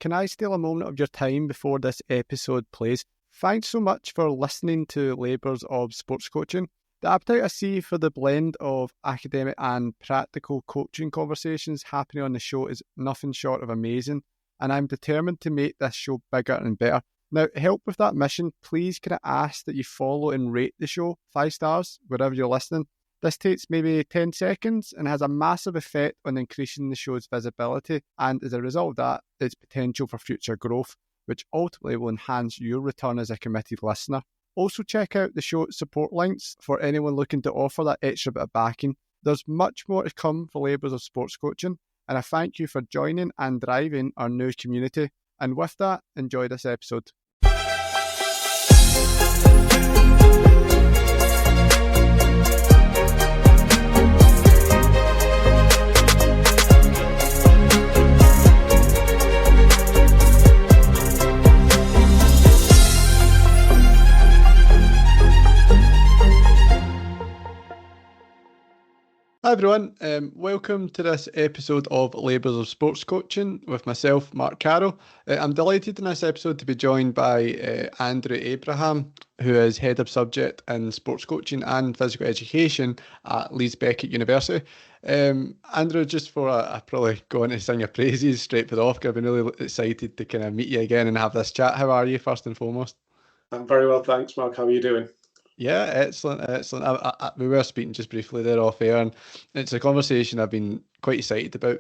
can I steal a moment of your time before this episode plays? Thanks so much for listening to Labours of Sports Coaching. The appetite I see for the blend of academic and practical coaching conversations happening on the show is nothing short of amazing, and I'm determined to make this show bigger and better. Now, to help with that mission, please can I ask that you follow and rate the show 5 stars wherever you're listening. This takes maybe 10 seconds and has a massive effect on increasing the show's visibility, and as a result of that, its potential for future growth, which ultimately will enhance your return as a committed listener. Also check out the show's support links for anyone looking to offer that extra bit of backing. There's much more to come for Labours of Sports Coaching, and I thank you for joining and driving our new community. And with that, enjoy this episode. Hi everyone, welcome to this episode of Labours of Sports Coaching with myself, Mark Carroll. I'm delighted in this episode to be joined by Andrew Abraham, who is Head of Subject in Sports Coaching and Physical Education at Leeds Beckett University. Andrew, just for I probably go on to sing your praises straight for the off, I've been really excited to kind of meet you again and have this chat. How are you, first and foremost? I'm very well, thanks, Mark. How are you doing? Yeah, excellent. We were speaking just briefly there off air, and it's a conversation I've been quite excited about,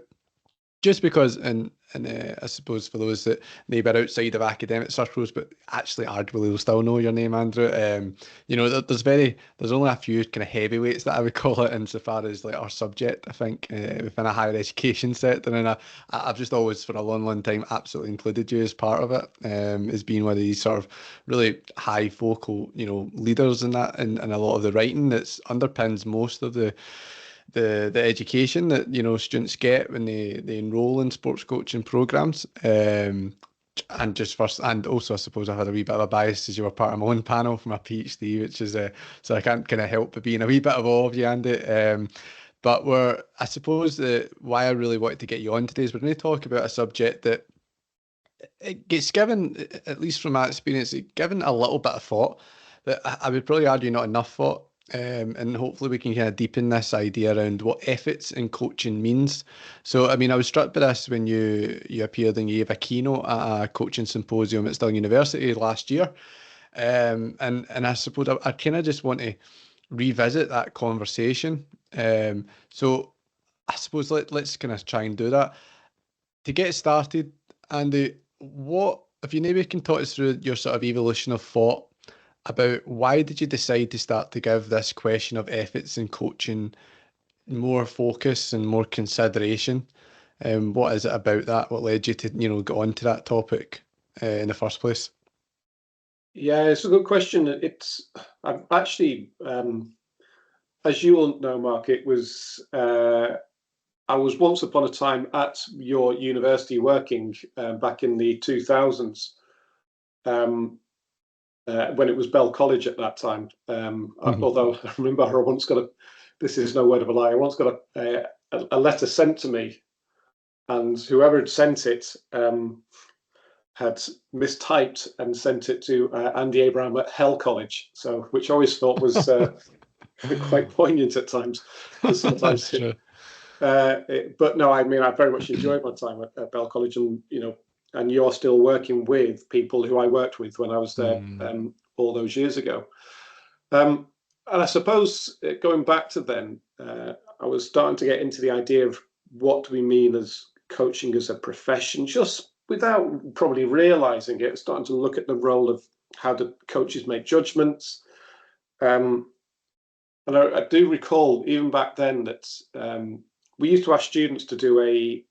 just because, and I suppose for those that maybe are outside of academic circles, but actually arguably will still know your name, Andrew. There's only a few kind of heavyweights that I would call it insofar as like our subject, I think, within a higher education sector, and I've just always for a long time absolutely included you as part of it, as being one of these sort of really high focal, leaders in that, and a lot of the writing that underpins most of the education that students get when they enroll in sports coaching programs. And also I suppose I had a wee bit of a bias as you were part of my own panel for my PhD, which is so I can't kind of help but being a wee bit of awe of you, Andy. But I suppose why I really wanted to get you on today is we're going to talk about a subject that it gets given, at least from my experience, given a little bit of thought, but I would probably argue not enough thought. And hopefully we can kind of deepen this idea around what ethics in coaching means. So, I mean, I was struck by this when you appeared and you gave a keynote at a coaching symposium at Stirling University last year. And I suppose I kind of just want to revisit that conversation. So I suppose let's kind of try and do that. To get started, Andy, if you maybe can talk us through your sort of evolution of thought about why did you decide to start to give this question of ethics in coaching more focus and more consideration? What is it about that? What led you to go on to that topic in the first place? Yeah, it's a good question. I've actually, as you all know, Mark, it was I was once upon a time at your university working back in the 2000s. When it was Bell College at that time. Although I remember I once got this is no word of a lie, I once got a letter sent to me, and whoever had sent it had mistyped and sent it to Andy Abraham at Hell College, which I always thought was quite poignant at times. Sometimes but no, I mean, I very much enjoyed my time at Bell College, and you're still working with people who I worked with when I was there all those years ago. And I suppose going back to then, I was starting to get into the idea of what do we mean as coaching as a profession, just without probably realizing it, starting to look at the role of how do coaches make judgments. And I do recall even back then that we used to ask students to do a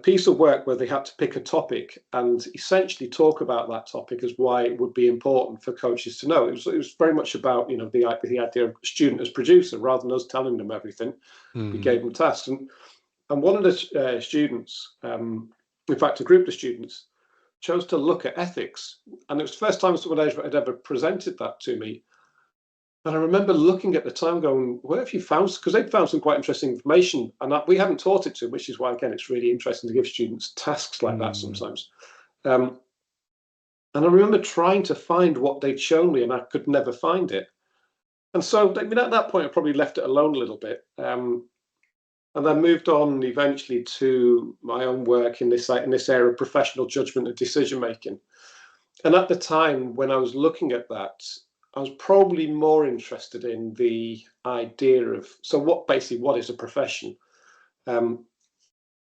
piece of work where they had to pick a topic and essentially talk about that topic as why it would be important for coaches to know. It was very much about the idea of student as producer rather than us telling them everything. We gave them tasks, and one of the students, in fact, a group of students, chose to look at ethics, and it was the first time someone had ever presented that to me. And I remember looking at the time going, where have you found, because they'd found some quite interesting information, and we hadn't taught it to them, which is why, again, it's really interesting to give students tasks like that sometimes. And I remember trying to find what they'd shown me, and I could never find it. And so, I mean, at that point, I probably left it alone a little bit. And then moved on eventually to my own work in this area of professional judgment and decision making. And at the time when I was looking at that, I was probably more interested in the idea of, so what is a profession? And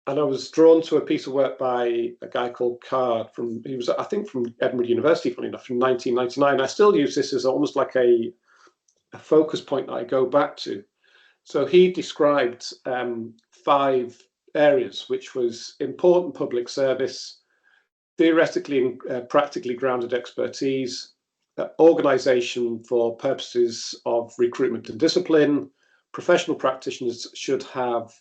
I was drawn to a piece of work by a guy called Card he was, I think, from Edinburgh University, funny enough, from 1999. I still use this as almost like a focus point that I go back to. So he described 5 areas, which was important public service, theoretically and practically grounded expertise, organisation for purposes of recruitment and discipline. Professional practitioners should have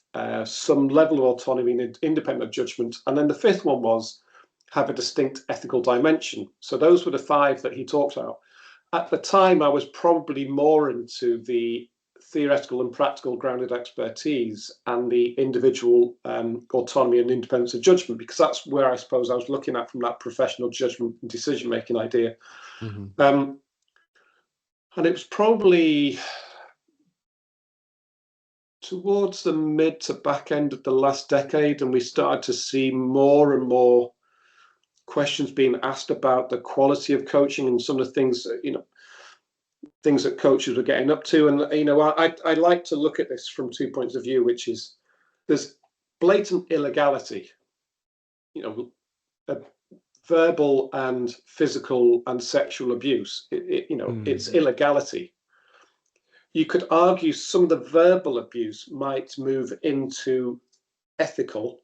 some level of autonomy and independent judgment. And then the 5th one was have a distinct ethical dimension. So those were the 5 that he talked about. At the time, I was probably more into the theoretical and practical grounded expertise and the individual autonomy and independence of judgment, because that's where I suppose I was looking at from that professional judgment and decision-making idea. And it was probably towards the mid to back end of the last decade, and we started to see more and more questions being asked about the quality of coaching and some of the things, things that coaches were getting up to. And, I like to look at this from 2 points of view, which is there's blatant illegality, verbal and physical and sexual abuse. It's illegality. You could argue some of the verbal abuse might move into ethical,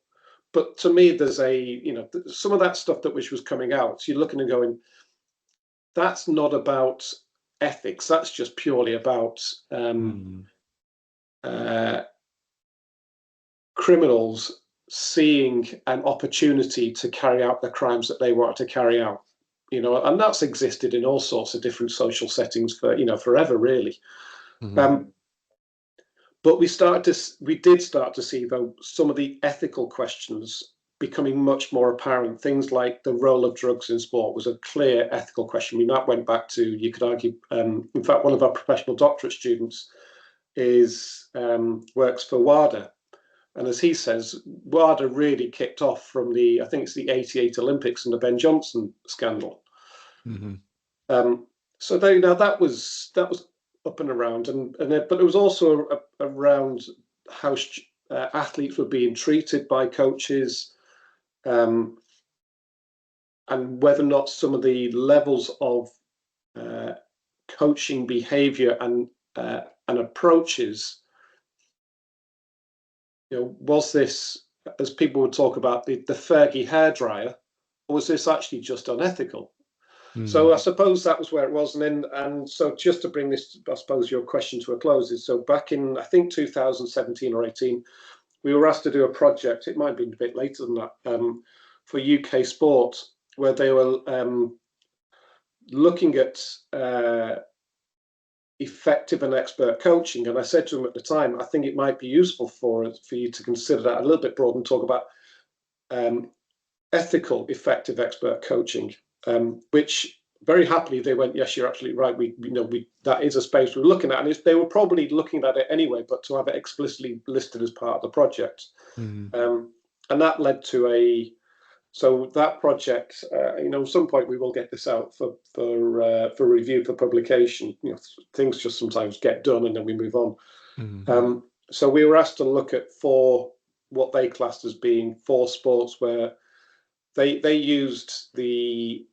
but to me, there's some of that stuff which was coming out. So you're looking and going, that's not about ethics. That's just purely about criminals seeing an opportunity to carry out the crimes that they wanted to carry out. And that's existed in all sorts of different social settings for forever, really. But we did start to see, though, some of the ethical questions becoming much more apparent. Things like the role of drugs in sport was a clear ethical question. I mean, that went back to, you could argue, in fact, one of our professional doctorate students works for WADA. And as he says, WADA really kicked off from I think it's the '88 Olympics and the Ben Johnson scandal. So that was up and around, but it was also around how athletes were being treated by coaches, and whether or not some of the levels of coaching behaviour and approaches, was this, as people would talk about, the Fergie hairdryer, or was this actually just unethical? So I suppose that was where it was. And so just to bring this, I suppose, your question to a close, is so back in, I think, 2017 or 18, we were asked to do a project, it might have been a bit later than that, for UK sport, where they were looking at effective and expert coaching. And I said to them at the time, I think it might be useful for you to consider that a little bit broad and talk about ethical, effective expert coaching. Which very happily they went, yes, you're absolutely right. That is a space we're looking at, and they were probably looking at it anyway, but to have it explicitly listed as part of the project, and that led to so that project. At some point we will get this out for review for publication. Things just sometimes get done and then we move on. So we were asked to look at what they classed as being 4 sports where they used the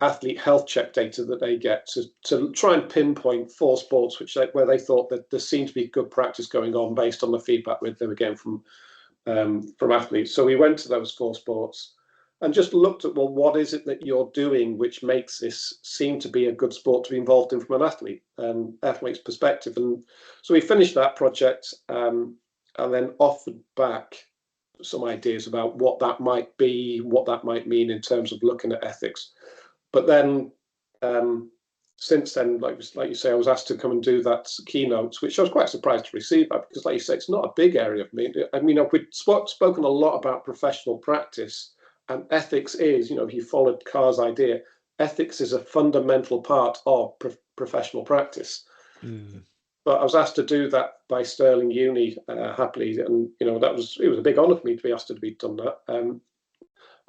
athlete health check data that they get to try and pinpoint 4 sports where they thought that there seemed to be good practice going on based on the feedback they were getting from athletes. So we went to those 4 sports and just looked at, well, what is it that you're doing which makes this seem to be a good sport to be involved in from an athlete's perspective? And so we finished that project and then offered back some ideas about what that might be, what that might mean in terms of looking at ethics. But then since then, like you say, I was asked to come and do that keynote, which I was quite surprised to receive that, because like you say, it's not a big area of me. I mean, we've spoken a lot about professional practice, and ethics is, if you followed Carr's idea, ethics is a fundamental part of professional practice. Mm. But I was asked to do that by Stirling Uni happily, and it was a big honour for me to be asked to be done that. And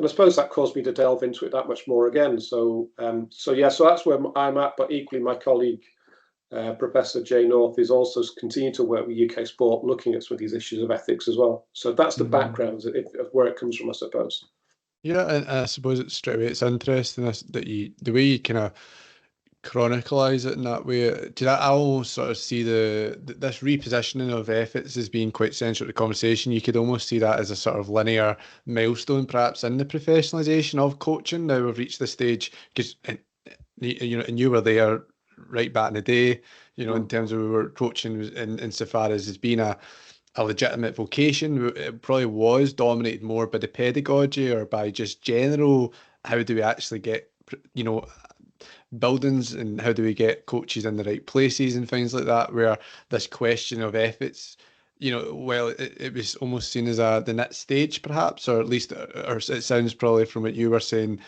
I suppose that caused me to delve into it that much more again. So that's where I'm at. But equally, my colleague, Professor Jay North, is also continuing to work with UK sport, looking at some of these issues of ethics as well. So that's the background of where it comes from, I suppose. Yeah, and I suppose it's straight away, it's interesting that the way you kind of chronicleize it in that way. I'll sort of see this repositioning of efforts as being quite central to the conversation. You could almost see that as a sort of linear milestone, perhaps, in the professionalization of coaching. Now we've reached the stage because and you were there right back in the day. In terms of we were coaching insofar as it's been a legitimate vocation. It probably was dominated more by the pedagogy or by just general how do we actually get buildings and how do we get coaches in the right places and things like that, where this question of ethics, well, it was almost seen as the next stage perhaps, or at least, or it sounds probably from what you were saying,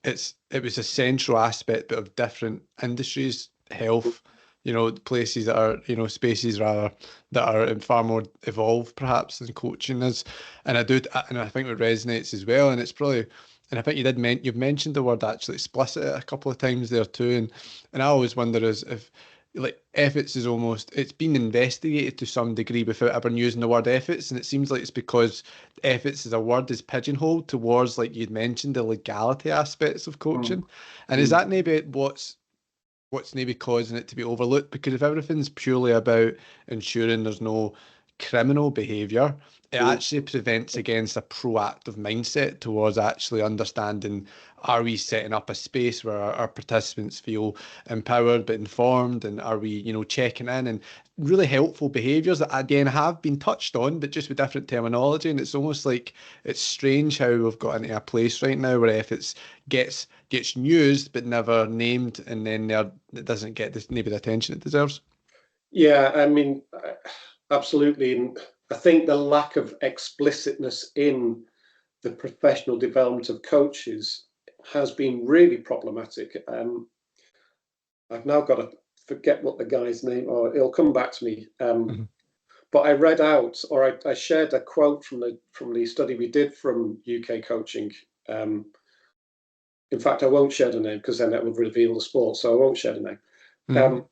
it was a central aspect but of different industries, health, places that are, spaces rather that are far more evolved perhaps than coaching is. And I think it resonates as well. And it's probably, and I think you've mentioned the word actually explicit a couple of times there too. And I always wonder if like efforts is almost, it's been investigated to some degree without ever using the word efforts, and it seems like it's because efforts as a word is pigeonholed towards, like you'd mentioned, the legality aspects of coaching. And is that maybe what's maybe causing it to be overlooked? Because if everything's purely about ensuring there's no criminal behaviour, it actually prevents against a proactive mindset towards actually understanding, are we setting up a space where our participants feel empowered but informed, and are we, checking in, and really helpful behaviours that again have been touched on but just with different terminology. And it's almost like it's strange how we've got into a place right now where if it's gets used but never named, and then it doesn't get maybe the attention it deserves. Yeah, I mean, absolutely. And I think the lack of explicitness in the professional development of coaches has been really problematic. I've now got to forget what the guy's name, or it'll come back to me. But I read out, or I shared a quote from the study we did from UK coaching. In fact, I won't share the name because then that would reveal the sport, so I won't share the name. And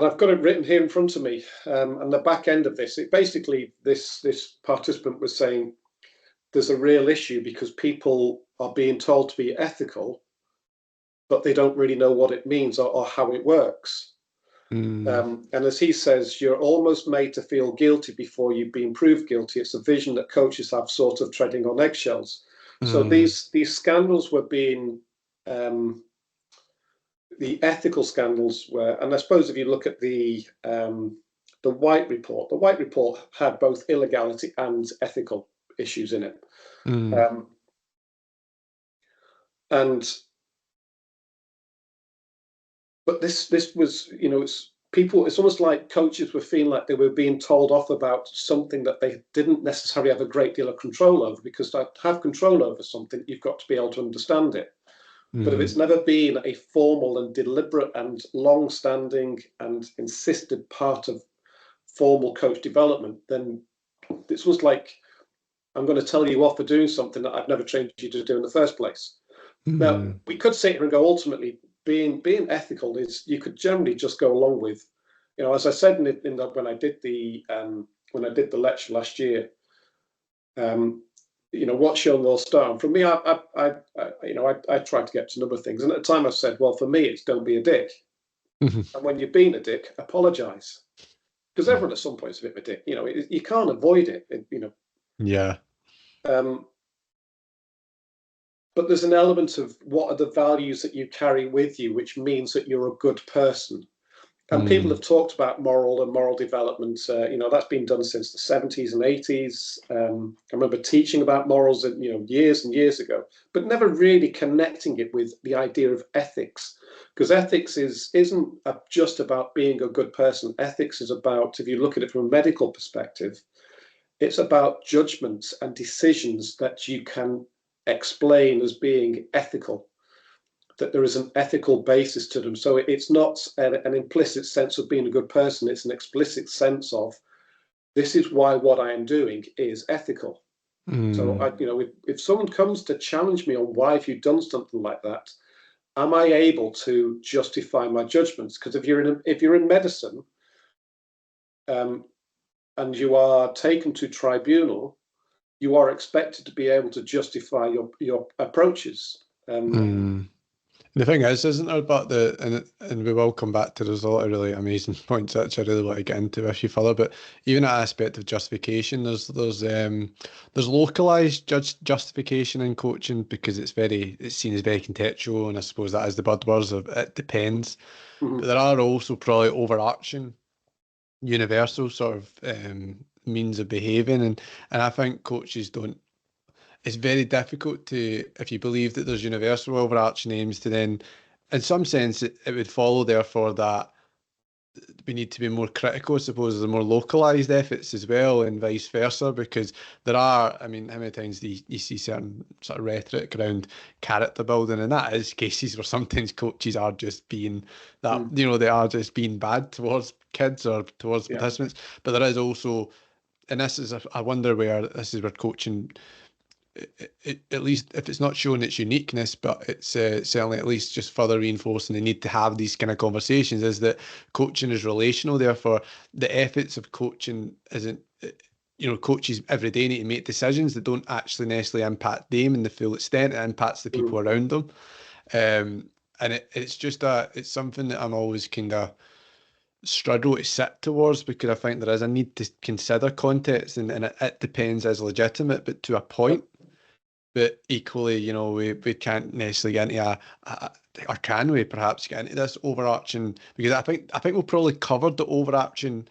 I've got it written here in front of me. And the back end of this, this participant was saying there's a real issue because people are being told to be ethical, but they don't really know what it means or how it works. And as he says, you're almost made to feel guilty before you've been proved guilty. It's a vision that coaches have, sort of treading on eggshells. So these scandals were being the ethical scandals were, and I suppose if you look at the White Report had both illegality and ethical issues in it. But this was, it's almost like coaches were feeling like they were being told off about something that they didn't necessarily have a great deal of control over, because to have control over something, you've got to be able to understand it. But if it's never been a formal and deliberate and long-standing and insisted part of formal coach development, then it's almost like I'm going to tell you off for doing something that I've never trained you to do in the first place. Now, we could sit here and go, ultimately, being ethical is, you could generally just go along with, as I said when I did the lecture last year, what's your North Star? And for me, I tried to get to a number of things. And at the time I said, well, for me, it's don't be a dick. And when you're being a dick, apologize. Because everyone at some point is a bit of a dick. You can't avoid it. Yeah. But there's an element of what are the values that you carry with you, which means that you're a good person. And people have talked about moral development. That's been done since the 70s and 80s. I remember teaching about morals, years and years ago, but never really connecting it with the idea of ethics, because ethics isn't just about being a good person. Ethics is about, if you look at it from a medical perspective, it's about judgments and decisions that you can explain as being ethical, that there is an ethical basis to them. So it's not an implicit sense of being a good person. It's an explicit sense of, this is why what I am doing is ethical. So if someone comes to challenge me on why have you done something like that, am I able to justify my judgments? Because if you're in medicine, and you are taken to tribunal, you are expected to be able to justify your approaches. The thing is, isn't there? But and we will come back to. There's a lot of really amazing points which I really want to get into with you further. But even that aspect of justification, there's localized justification in coaching, because it's seen as very contextual, and I suppose that is the buzzwords of it depends. But there are also probably overarching, universal sort of means of behaving, and I think coaches don't. It's very difficult to, if you believe that there's universal overarching aims, to then, in some sense, it would follow, therefore, that we need to be more critical, I suppose, of the more localized efforts as well, and vice versa, because there are, I mean, how many times do you see certain sort of rhetoric around character building, and that is cases where sometimes coaches are just being that, they are just being bad towards kids or towards participants, but there is also, and this is, I wonder where this is where coaching, at least if it's not showing its uniqueness, but it's certainly at least just further reinforcing the need to have these kind of conversations, is that coaching is relational. Therefore, the efforts of coaching isn't, coaches every day need to make decisions that don't actually necessarily impact them in the full extent. It impacts the people around them. And it's just it's something that I'm always kind of struggle to sit towards, because I think there is a need to consider context, and it depends as legitimate, but to a point. But equally, we can't necessarily get into or can we perhaps get into this overarching, because I think we've probably covered the overarching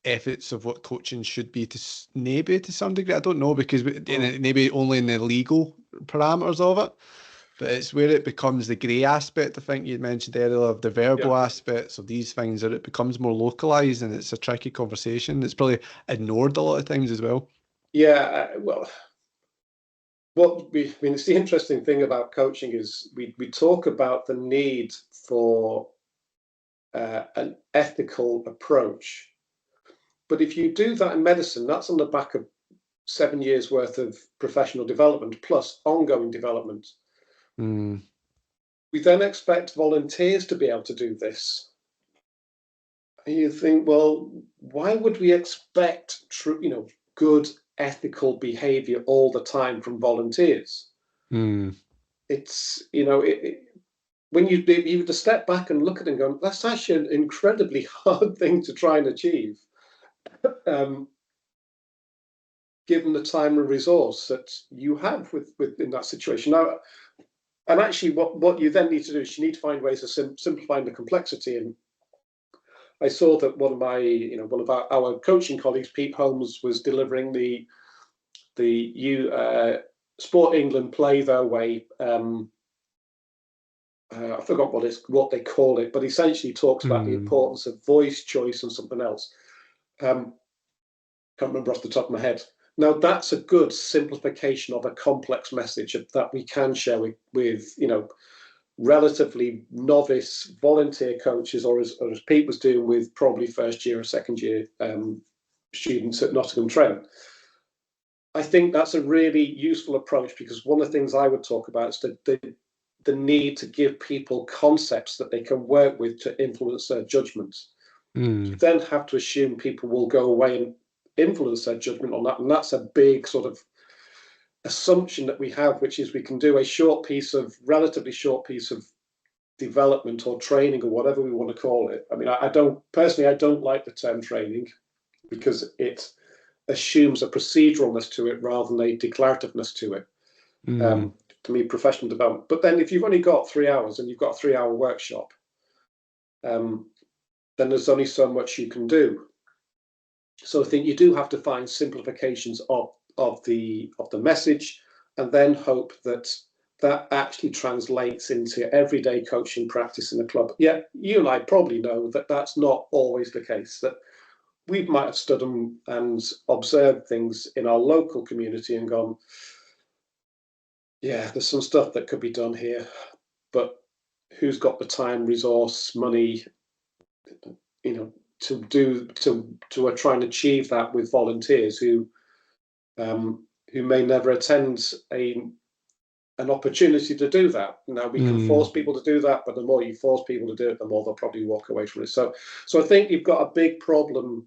efforts of what coaching should be maybe to some degree. I don't know, because maybe only in the legal parameters of it, but it's where it becomes the grey aspect, I think you mentioned earlier, of the verbal aspects of these things, that it becomes more localized, and it's a tricky conversation. It's probably ignored a lot of times as well. Yeah, well, it's the interesting thing about coaching is we talk about the need for an ethical approach, but if you do that in medicine, that's on the back of 7 years worth of professional development plus ongoing development. We then expect volunteers to be able to do this. And you think, well, why would we expect good ethical behavior all the time from volunteers? It's, when you have to step back and look at it and go, that's actually an incredibly hard thing to try and achieve, given the time and resource that you have within that situation. Now, and actually what you then need to do is you need to find ways of simplifying the complexity. And I saw that one of our coaching colleagues, Pete Holmes, was delivering the Sport England Play Their Way. I forgot what they call it, but essentially talks about the importance of voice, choice, and something else. Can't remember off the top of my head. Now, that's a good simplification of a complex message that we can share with relatively novice volunteer coaches, or as Pete was doing with probably first year or second year students at Nottingham Trent. I think that's a really useful approach, because one of the things I would talk about is the need to give people concepts that they can work with to influence their judgments. You then have to assume people will go away and influence their judgment on that, and that's a big sort of assumption that we have, which is we can do a relatively short piece of development or training or whatever we want to call it. I mean, I don't like the term training, because it assumes a proceduralness to it rather than a declarativeness to it. To me, professional development. But then if you've only got 3 hours and you've got a 3-hour workshop, then then there's only so much you can do. So I think you do have to find simplifications of the message, and then hope that that actually translates into everyday coaching practice in the club. Yeah, you and I probably know that that's not always the case, that we might have stood and observed things in our local community and gone, yeah, there's some stuff that could be done here, but who's got the time, resource, money, to try and achieve that with volunteers who may never attend an opportunity to do that. Now, we can force people to do that, but the more you force people to do it, the more they'll probably walk away from it. So I think you've got a big problem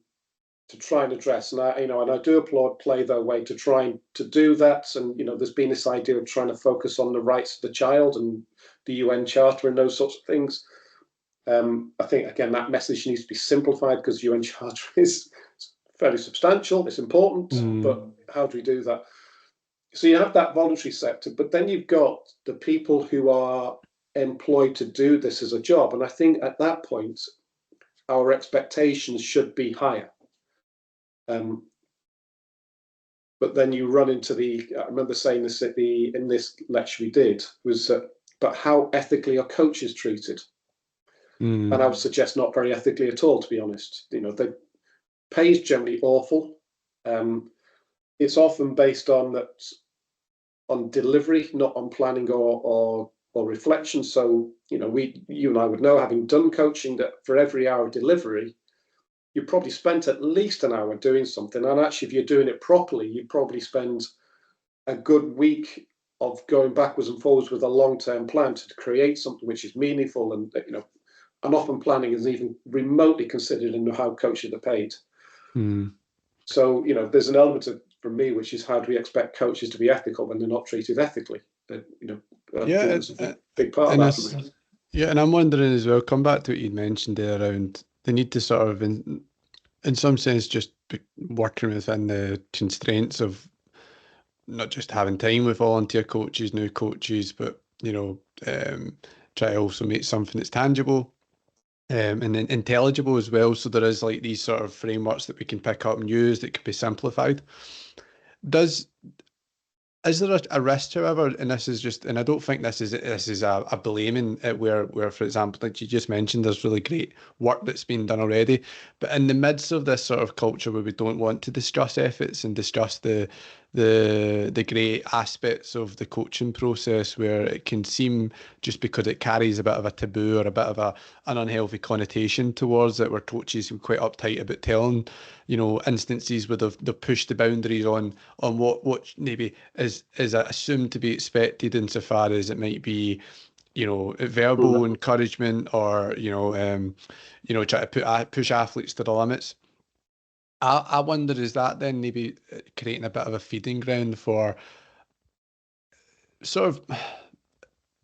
to try and address, and I do applaud Play Their Way to trying to do that. And there's been this idea of trying to focus on the rights of the child and the UN Charter and those sorts of things. I think, again, that message needs to be simplified, because UN Charter is fairly substantial, it's important, but how do we do that? So you have that voluntary sector, but then you've got the people who are employed to do this as a job. And I think at that point, our expectations should be higher. But then you run into I remember saying this in this lecture we did, was but how ethically are coaches treated? And I would suggest not very ethically at all, to be honest. The pay is generally awful. It's often based on delivery, not on planning or reflection. So you and I would know, having done coaching, that for every hour of delivery, you probably spent at least an hour doing something. And actually, if you're doing it properly, you probably spend a good week of going backwards and forwards with a long-term plan to create something which is meaningful. And and often planning isn't even remotely considered in how coaches are paid. So there's an element from me, which is, how do we expect coaches to be ethical when they're not treated ethically? There's a big part of that for me. Yeah, and I'm wondering as well, come back to what you'd mentioned there around the need to sort of, in some sense, just be working within the constraints of not just having time with volunteer coaches, new coaches, but try to also make something that's tangible and then intelligible as well. So there is like these sort of frameworks that we can pick up and use that could be simplified. Is there a risk, however, and this is just, and I don't think this is a blaming it, where, for example, like you just mentioned, there's really great work that's been done already, but in the midst of this sort of culture where we don't want to discuss ethics and discuss the great aspects of the coaching process, where it can seem, just because it carries a bit of a taboo or a bit of an unhealthy connotation towards it, where coaches are quite uptight about telling instances where they've pushed the boundaries on what maybe is assumed to be expected, insofar as it might be verbal encouragement, or try to push athletes to the limits. I wonder, is that then maybe creating a bit of a feeding ground for sort of,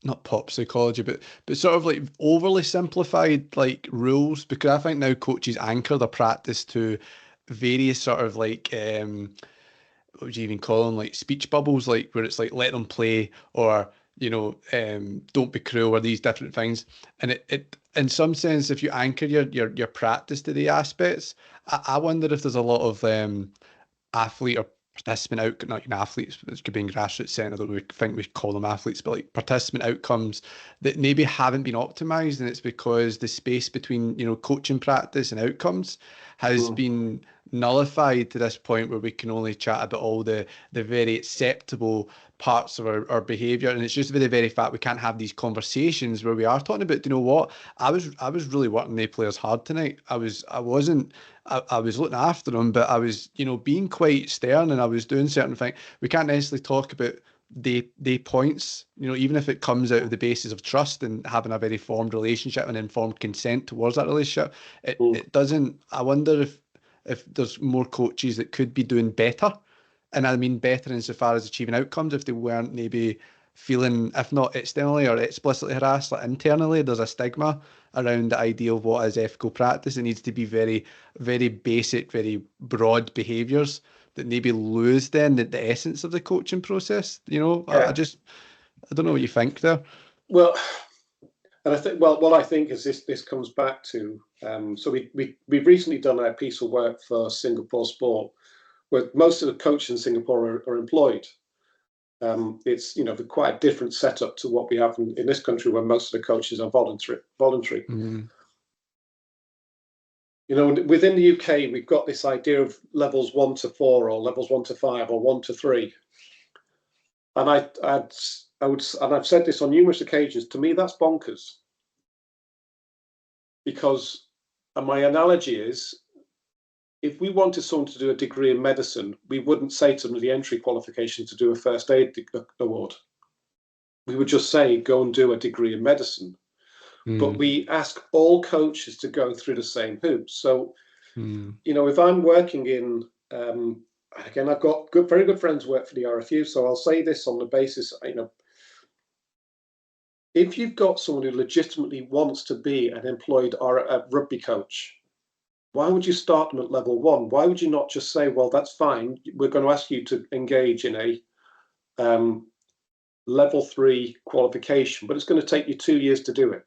not pop psychology, but sort of like overly simplified like rules? Because I think now coaches anchor their practice to various sort of like what would you even call them, like speech bubbles, like where it's like, let them play, or don't be cruel, or these different things. And it in some sense, if you anchor your practice to the aspects, I wonder if there's a lot of athlete or participant not even athletes, it could be in grassroots setting, although we think we call them athletes, but like participant outcomes that maybe haven't been optimized, and it's because the space between coaching practice and outcomes has been nullified to this point, where we can only chat about all the very acceptable parts of our behavior, and it's just the very fact we can't have these conversations where we are talking about, what, I was really working the players hard tonight. I was looking after them, but I was being quite stern, and I was doing certain things. We can't necessarily talk about the points, even if it comes out of the basis of trust and having a very formed relationship and informed consent towards that relationship. It doesn't. I wonder if there's more coaches that could be doing better. And I mean better insofar as achieving outcomes, if they weren't maybe feeling, if not externally or explicitly harassed, like internally, there's a stigma around the idea of what is ethical practice. It needs to be very, very basic, very broad behaviours that maybe lose then the essence of the coaching process. I don't know what you think there. Well, And I think, well, what I think is this comes back to, so we've recently done a piece of work for Singapore Sport, where most of the coaches in Singapore are employed. It's quite a different setup to what we have in this country, where most of the coaches are voluntary. Mm. Within the UK, we've got this idea of levels 1 to 4, or levels 1 to 5, or 1 to 3. And I've said this on numerous occasions. To me, that's bonkers. Because, and my analogy is, if we wanted someone to do a degree in medicine, we wouldn't say to them the entry qualification to do a first aid award. We would just say, go and do a degree in medicine. But we ask all coaches to go through the same hoops. So, if I'm working in, again, I've got very good friends who work for the RFU, so I'll say this on the basis, if you've got someone who legitimately wants to be an employed or a rugby coach, why would you start them at level 1? Why would you not just say, well, that's fine, we're going to ask you to engage in a level 3 qualification, but it's going to take you 2 years to do it.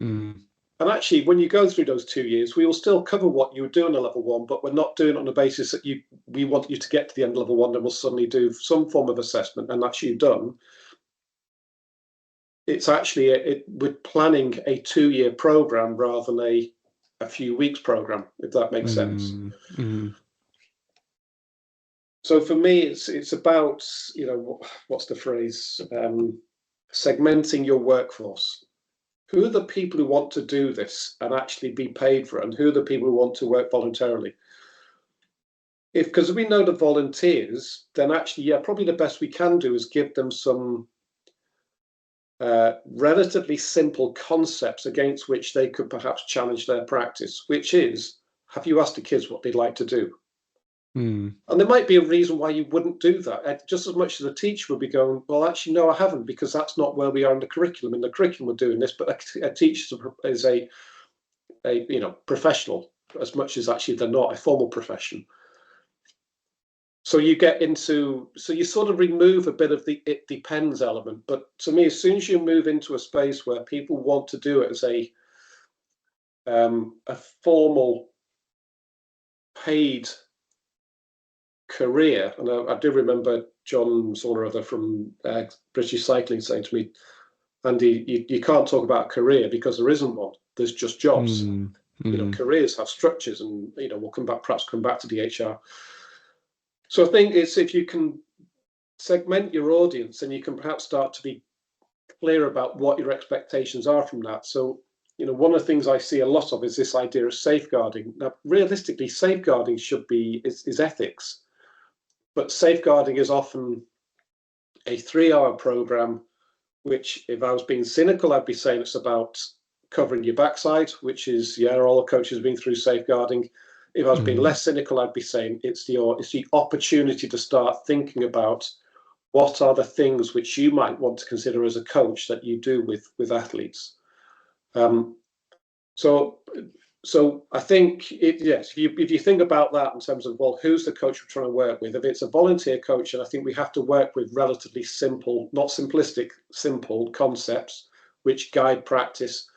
And actually, when you go through those 2 years, we will still cover what you were doing at level 1, but we're not doing it on the basis that we want you to get to the end of level 1, and we'll suddenly do some form of assessment, and that's you done. It's actually we're planning a 2-year program rather than a few weeks program, if that makes sense. So for me, it's about, what's the phrase? Segmenting your workforce. Who are the people who want to do this and actually be paid for it, and who are the people who want to work voluntarily? Because we know the volunteers, then actually, probably the best we can do is give them some relatively simple concepts against which they could perhaps challenge their practice, which is, have you asked the kids what they'd like to do? And there might be a reason why you wouldn't do that. Just as much as a teacher would be going, well, actually, no, I haven't, because that's not where we are in the curriculum. In the curriculum, we're doing this, but a teacher is a professional, as much as actually they're not a formal profession. So you you sort of remove a bit of the it depends element. But to me, as soon as you move into a space where people want to do it as a formal paid career, and I do remember John someone or other from British Cycling saying to me, Andy, you can't talk about career because there isn't one. There's just jobs. Careers have structures, and we'll perhaps come back to the HR. So I think it's, if you can segment your audience, and you can perhaps start to be clear about what your expectations are from that. So, one of the things I see a lot of is this idea of safeguarding. Now, realistically, safeguarding is ethics, but safeguarding is often a 3-hour program, which, if I was being cynical, I'd be saying it's about covering your backside, which is, all the coaches have been through safeguarding. If I was being less cynical, I'd be saying it's the opportunity to start thinking about what are the things which you might want to consider as a coach that you do with athletes. So I think if you think about that in terms of, well, who's the coach we're trying to work with? If it's a volunteer coach, and I think we have to work with relatively simple, not simplistic, simple concepts which guide practice.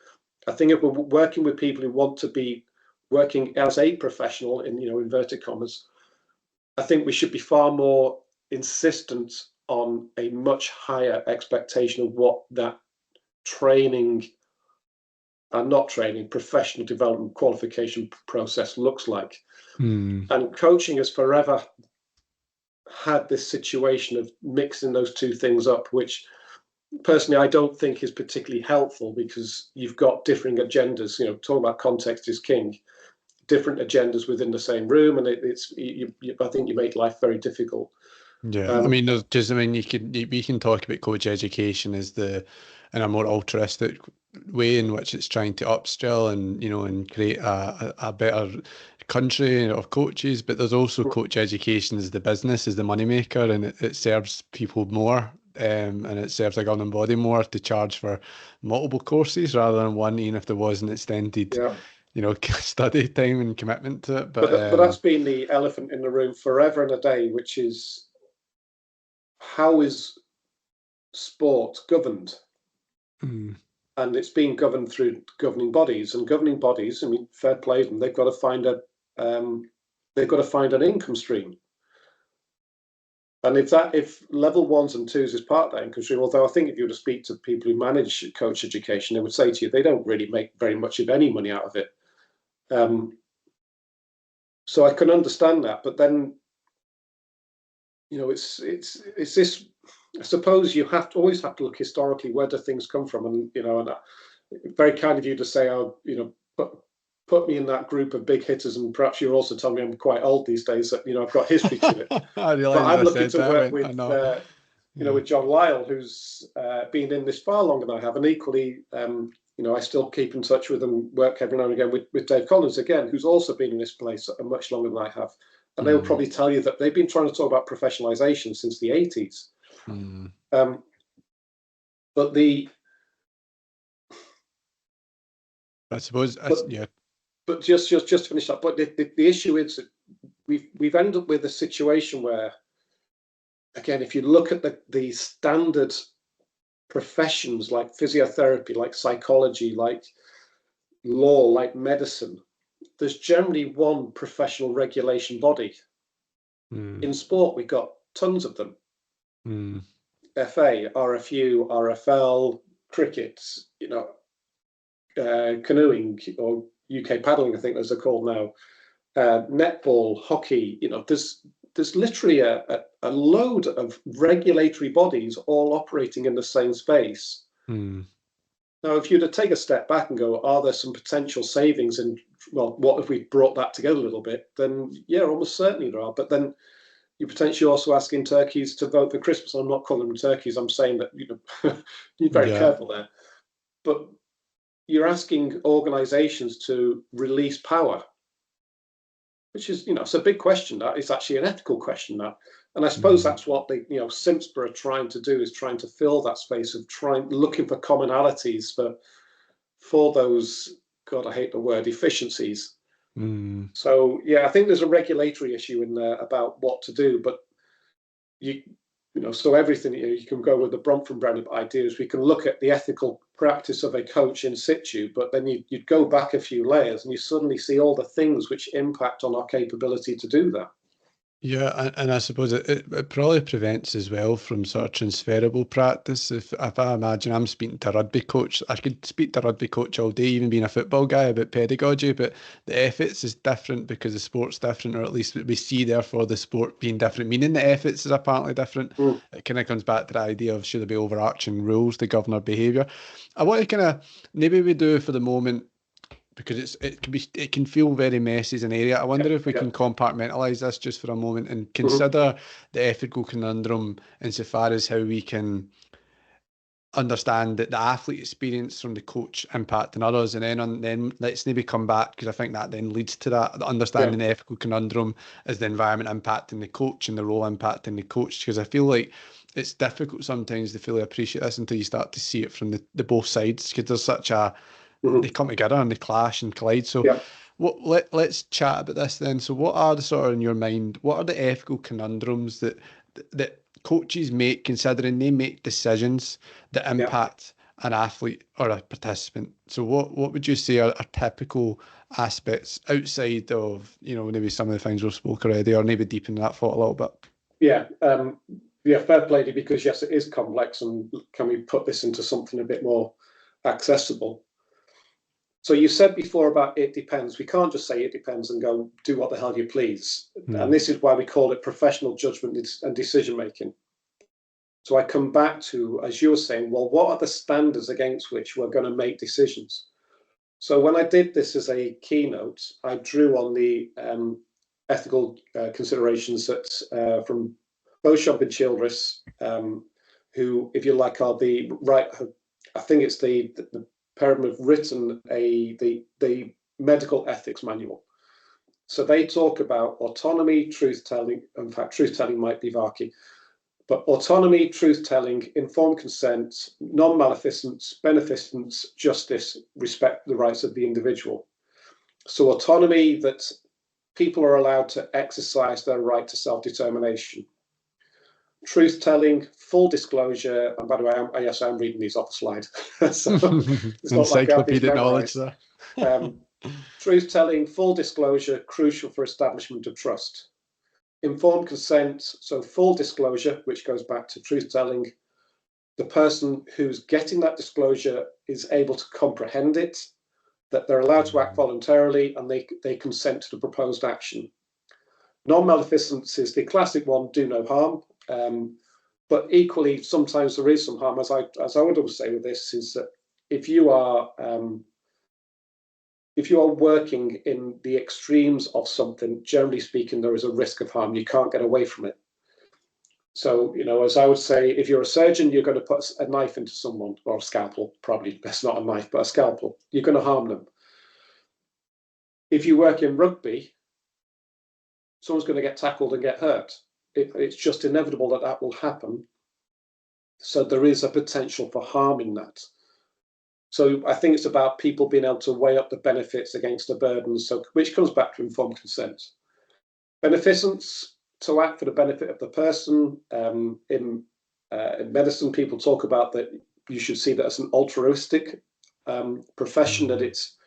I think if we're working with people who want to be working as a professional, in inverted commas, I think we should be far more insistent on a much higher expectation of what that training and not training, professional development qualification process looks like. And coaching has forever had this situation of mixing those two things up, which personally I don't think is particularly helpful, because you've got differing agendas. Talking about context is king. Different agendas within the same room, and I think you make life very difficult. Yeah, I mean, we can talk about coach education as in a more altruistic way in which it's trying to upskill and create a better country of coaches. But there's also coach education as the business, as the moneymaker, and it serves people more, and it serves a governing body more to charge for multiple courses rather than one, even if there was an extended. Study time and commitment to it. But that's been the elephant in the room forever and a day, which is, how is sport governed? and it's being governed through governing bodies. And governing bodies, I mean, fair play to them, they've got to find an income stream. And if level 1s and 2s is part of that income stream, although I think if you were to speak to people who manage coach education, they would say to you they don't really make very much of any money out of it. So I can understand that, but then, you know, it's this. I suppose you always have to look historically, where do things come from, and you know, and very kind of you to say, oh, you know, put me in that group of big hitters, and perhaps you're also telling me I'm quite old these days, that, you know, I've got history to it. But I'm looking to work with, you know, with John Lyle, who's been in this far longer than I have, and equally, you know, I still keep in touch with and work every now and again with Dave Collins again, who's also been in this place much longer than I have, and they'll probably tell you that they've been trying to talk about professionalization since the 80s. But I suppose, yeah. But just to finish up, but the issue is that we've ended up with a situation where, again, if you look at the standard professions like physiotherapy, like psychology, like law, like medicine, there's generally one professional regulation body. In sport, we've got tons of them. FA, RFU, RFL, cricket, you know, canoeing, or UK paddling, I think those are called now, netball, hockey. You know, there's literally a load of regulatory bodies all operating in the same space. Now, if you'd to take a step back and go, are there some potential savings in, well, what if we brought that together a little bit? Then, yeah, almost certainly there are. But then you're potentially also asking turkeys to vote for Christmas. I'm not calling them turkeys. I'm saying that, you know, you're very careful there. But you're asking organizations to release power, which is, you know, it's a big question. That it's actually an ethical question, that. And I suppose that's what the, you know, SIMSPA are trying to do, is trying to fill that space of looking for commonalities for those, God, I hate the word, efficiencies. So yeah, I think there's a regulatory issue in there about what to do, but you know, so everything, you know, you can go with the Bronfman brand ideas. We can look at the ethical practice of a coach in situ, but then you'd go back a few layers and you suddenly see all the things which impact on our capability to do that. Yeah, and I suppose it probably prevents as well from sort of transferable practice. If I imagine I'm speaking to a rugby coach, I could speak to a rugby coach all day, even being a football guy, about pedagogy, but the ethics is different because the sport's different, or at least we see therefore the sport being different, meaning the ethics is apparently different. It kind of comes back to the idea of should there be overarching rules to govern our behaviour. I want to kind of, maybe we do for the moment, because it can feel very messy as an area. I wonder if we can compartmentalise this just for a moment and consider the ethical conundrum insofar as how we can understand that the athlete experience from the coach impact on others, and then let's maybe come back, because I think that then leads to that understanding the ethical conundrum as the environment impacting the coach and the role impacting the coach, because I feel like it's difficult sometimes to fully appreciate this until you start to see it from the both sides, because there's such a they come together and they clash and collide. So let's chat about this then. So what are the sort of, in your mind, what are the ethical conundrums that coaches make, considering they make decisions that impact an athlete or a participant? So what would you say are typical aspects outside of, you know, maybe some of the things we've spoke already, or maybe deepen that thought a little bit? Yeah, fair play to you, because yes, it is complex, and can we put this into something a bit more accessible? So you said before about it depends. We can't just say it depends and go do what the hell you please. And this is why we call it professional judgment and decision making. So I come back to, as you were saying, well, what are the standards against which we're going to make decisions? So when I did this as a keynote, I drew on the ethical considerations that from Beauchamp and Childress, who, if you like, are the right. I think it's the pair of them have written the medical ethics manual. So they talk about autonomy, truth-telling. In fact, truth-telling might be Varkey, but autonomy, truth-telling, informed consent, non-maleficence, beneficence, justice, respect the rights of the individual. So autonomy, that people are allowed to exercise their right to self-determination. truth-telling, full disclosure, and by the way, yes, I'm reading these off the slide. So it's not like I have these encyclopedic knowledge memorized. there. Truth-telling, full disclosure, crucial for establishment of trust. Informed consent, so full disclosure, which goes back to truth-telling. The person who's getting that disclosure is able to comprehend it, that they're allowed to act voluntarily, and they consent to the proposed action. Non-maleficence is the classic one, do no harm. But equally, sometimes there is some harm, as I would always say with this, is that if you are working in the extremes of something, generally speaking, there is a risk of harm. You can't get away from it. So, as I would say, if you're a surgeon, you're going to put a knife into someone, or a scalpel, probably that's not a knife, but a scalpel. You're going to harm them. If you work in rugby, someone's going to get tackled and get hurt. It's just inevitable that will happen. So there is a potential for harm in that. So I think it's about people being able to weigh up the benefits against the burdens, which comes back to informed consent. Beneficence, to act for the benefit of the person. In medicine, people talk about that you should see that as an altruistic profession, that it's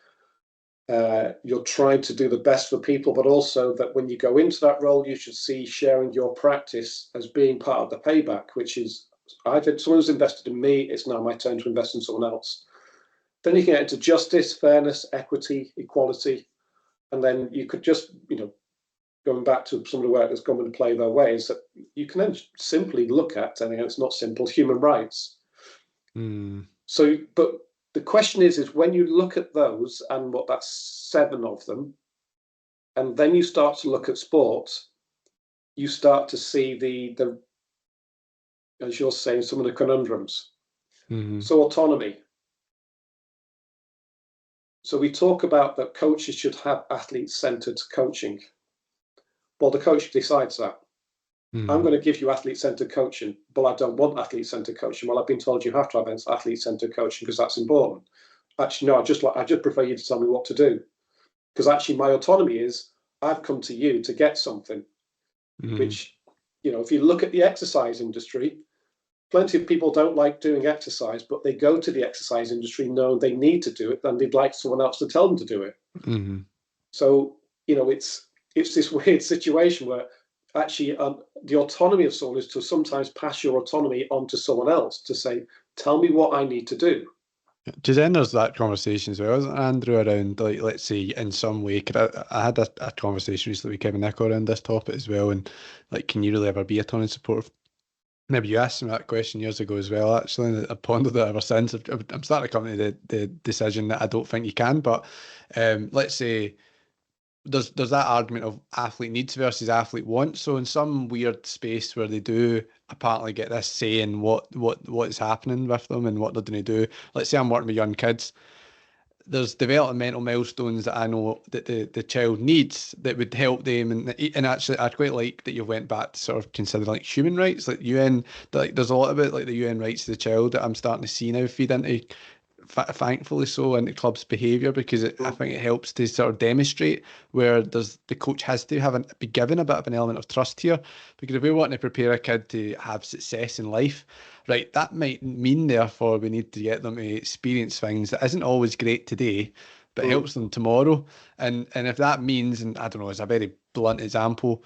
you're trying to do the best for people, but also that when you go into that role, you should see sharing your practice as being part of the payback, which is, someone's invested in me, it's now my turn to invest in someone else. Then you can get into justice, fairness, equity, equality, and then you could just, going back to some of the work that's come into play their ways, that you can then simply look at, and it's not simple, human rights. So, but the question is when you look at those, and that's 7 of them, and then you start to look at sport, you start to see the as you're saying, some of the conundrums. So autonomy. So we talk about that coaches should have athlete-centered coaching. Well, the coach decides that. I'm going to give you athlete-centered coaching, but I don't want athlete-centered coaching. Well, I've been told you have to have athlete-centered coaching because that's important. Actually, no, I just prefer you to tell me what to do. Because actually my autonomy is, I've come to you to get something, which, if you look at the exercise industry, plenty of people don't like doing exercise, but they go to the exercise industry knowing they need to do it, and they'd like someone else to tell them to do it. So, it's this weird situation where actually the autonomy of someone is to sometimes pass your autonomy on to someone else to say, tell me what I need to do. Because then there's that conversation as well, isn't it, Andrew, around, like, let's say in some way, I had a conversation recently with Kevin Nichol around this topic as well, and like, can you really ever be autonomous supportive? Maybe you asked me that question years ago as well, actually, and I've pondered it ever since. I'm starting to come to the decision that I don't think you can, but let's say there's that argument of athlete needs versus athlete wants. So in some weird space where they do apparently get this say in what is happening with them and what they're going to do. Let's say I'm working with young kids. There's developmental milestones that I know that the child needs that would help them, and actually I'd quite like that you went back to sort of consider like human rights, like UN. Like there's a lot of it, like the UN rights to the child, that I'm starting to see now feed into, thankfully so, into clubs' behaviour, because I think it helps to sort of demonstrate where the coach has to be given a bit of an element of trust here, because if we want to prepare a kid to have success in life, right, that might mean therefore we need to get them to experience things that isn't always great today, but helps them tomorrow. And if that means, and I don't know, it's a very blunt example,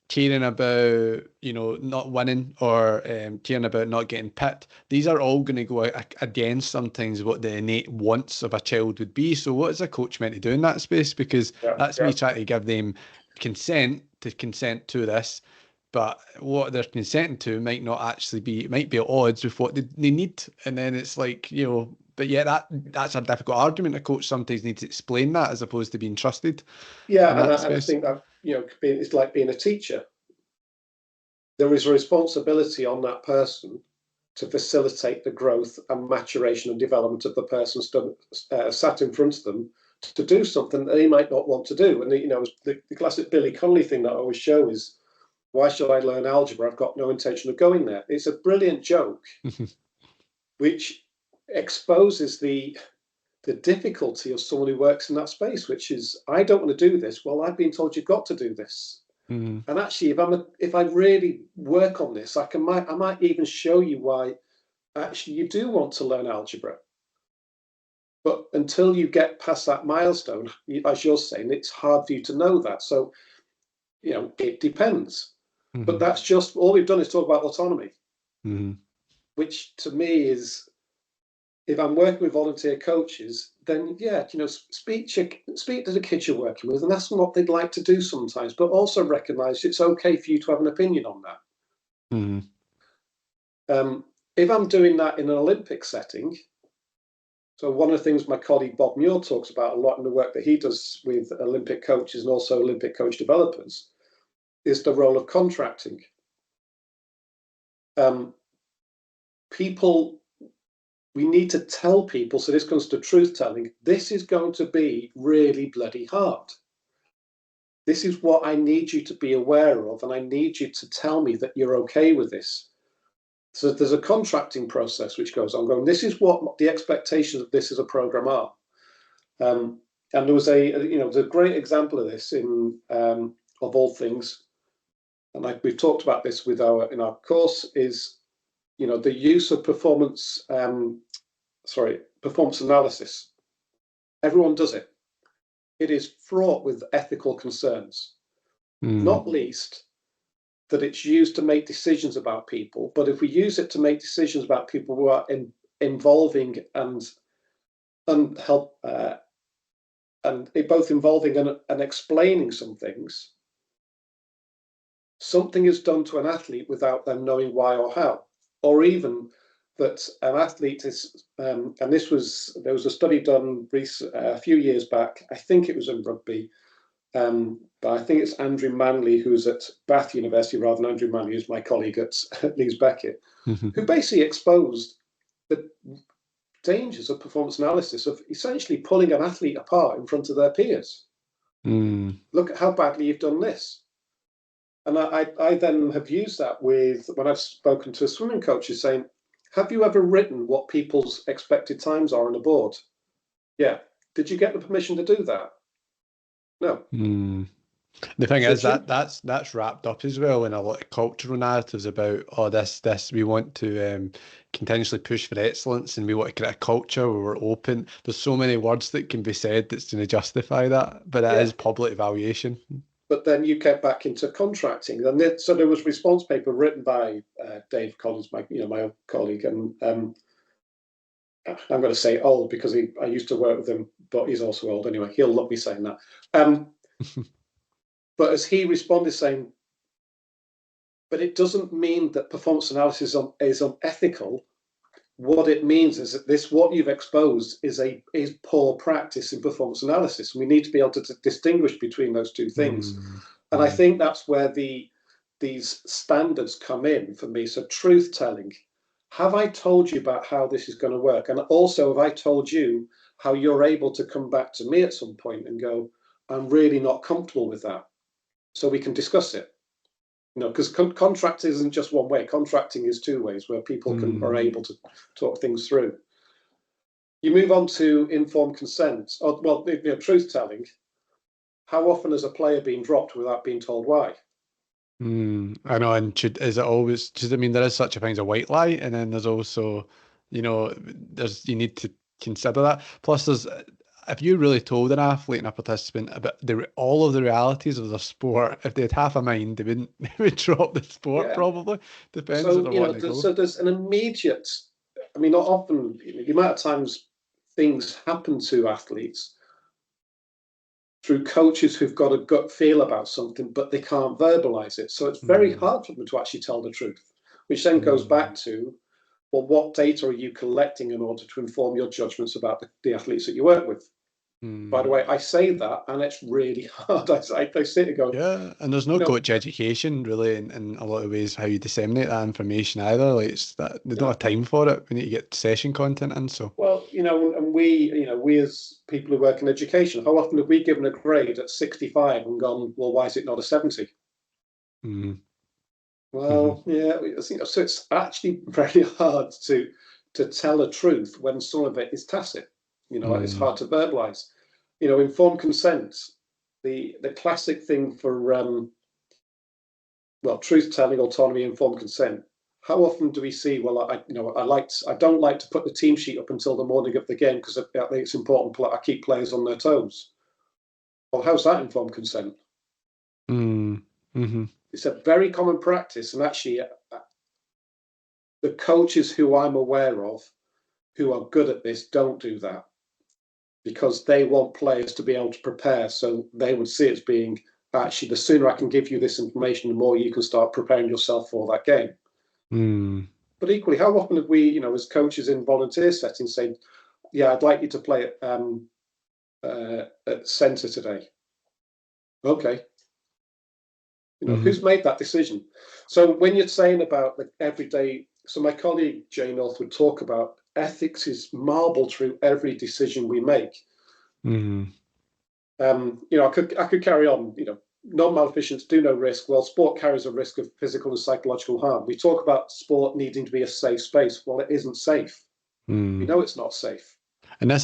caring about, not winning, or caring about not getting picked. These are all going to go against sometimes what the innate wants of a child would be. So what is a coach meant to do in that space? Because that's me trying to give them consent to this, but what they're consenting to might not actually be, it might be at odds with what they need. And then it's like, but yeah, that's a difficult argument. A coach sometimes needs to explain that as opposed to being trusted. Yeah, and I think that, it's like being a teacher. There is a responsibility on that person to facilitate the growth and maturation and development of the person sat in front of them to do something that they might not want to do. And the classic Billy Connolly thing that I always show is, why should I learn algebra? I've got no intention of going there. It's a brilliant joke, which exposes the difficulty of someone who works in that space, which is, I don't want to do this. Well, I've been told you've got to do this. Mm-hmm. And actually, if I really work on this, I might even show you why actually you do want to learn algebra. But until you get past that milestone, as you're saying, it's hard for you to know that. So, it depends. But that's just all we've done is talk about autonomy, which to me is, if I'm working with volunteer coaches, then speak to the kids you're working with and ask them what they'd like to do sometimes, but also recognise it's okay for you to have an opinion on that. If I'm doing that in an Olympic setting, so one of the things my colleague Bob Muir talks about a lot in the work that he does with Olympic coaches and also Olympic coach developers is the role of contracting. We need to tell people, so this comes to truth telling, this is going to be really bloody hard. This is what I need you to be aware of, and I need you to tell me that you're okay with this. So there's a contracting process which goes on, going, this is what the expectations of this as a program are. And there was there's a great example of this in, of all things, and we've talked about this in our course, is, the use of performance analysis. Everyone does it. It is fraught with ethical concerns, not least that it's used to make decisions about people. But if we use it to make decisions about people who are involving and help, and both involving and explaining some things, something is done to an athlete without them knowing why or how, or even that an athlete is, and there was a study done a few years back, I think it was in rugby, but I think it's Andrew Manley, who's at Bath University, rather than Andrew Manley, who's my colleague at Leeds Beckett, who basically exposed the dangers of performance analysis, of essentially pulling an athlete apart in front of their peers. Look at how badly you've done this. And I then have used that when I've spoken to swimming coaches, saying, have you ever written what people's expected times are on a board? Yeah. Did you get the permission to do that? No. The thing is that's wrapped up as well in a lot of cultural narratives about, this we want to continuously push for excellence, and we want to create a culture where we're open. There's so many words that can be said that's going to justify that, but it is public evaluation. But then you get back into contracting, and so there was a response paper written by Dave Collins, my old colleague, and I'm going to say old because I used to work with him, but he's also old anyway. He'll love me saying that. But as he responded, saying, but it doesn't mean that performance analysis is unethical. What it means is that what you've exposed is poor practice in performance analysis. We need to be able to distinguish between those two things. And I think that's where these standards come in for me. So truth telling. Have I told you about how this is going to work? And also, have I told you how you're able to come back to me at some point and go, I'm really not comfortable with that, so we can discuss it? Because contract isn't just one way. Contracting is two ways, where people are able to talk things through. You move on to informed consent, truth telling. How often has a player been dropped without being told why? I know, and there is such a thing as a white lie, and then there's also, you need to consider that. Plus, if you really told an athlete and a participant about all of the realities of the sport, if they had half a mind, they would drop the sport probably. Depends on what they go. So there's an immediate, not often, the amount of times things happen to athletes through coaches who've got a gut feel about something, but they can't verbalize it. So it's very hard for them to actually tell the truth, which then goes back to, well, what data are you collecting in order to inform your judgments about the athletes that you work with? By the way, I say that, and it's really hard. I sit and go, yeah, and there's no coach education really in a lot of ways how you disseminate that information either. Like they don't have time for it. We need to get session content in. So and we as people who work in education, how often have we given a grade at 65 and gone, well, why is it not a 70? Well, so it's actually very hard to tell a truth when some of it is tacit. It's hard to verbalize. Informed consent. The classic thing for well, truth telling, autonomy, informed consent. How often do we see? Well, I don't like to put the team sheet up until the morning of the game because I think it's important. I keep players on their toes. Well, how's that informed consent? Mm-hmm. It's a very common practice, and actually, the coaches who I'm aware of who are good at this don't do that because they want players to be able to prepare. So they would see it as being actually the sooner I can give you this information, the more you can start preparing yourself for that game. Mm. But equally, how often have we, as coaches in volunteer settings, say, "Yeah, I'd like you to play at centre today." Okay, Mm-hmm. who's made that decision? So when you're saying about like everyday, so my colleague Jay North would talk about ethics is marbled through every decision we make. Mm-hmm. I could carry on. Non-malfeasance, do no risk. Well, sport carries a risk of physical and psychological harm. We talk about sport needing to be a safe space. Well, it isn't safe. We Mm. know it's not safe. And I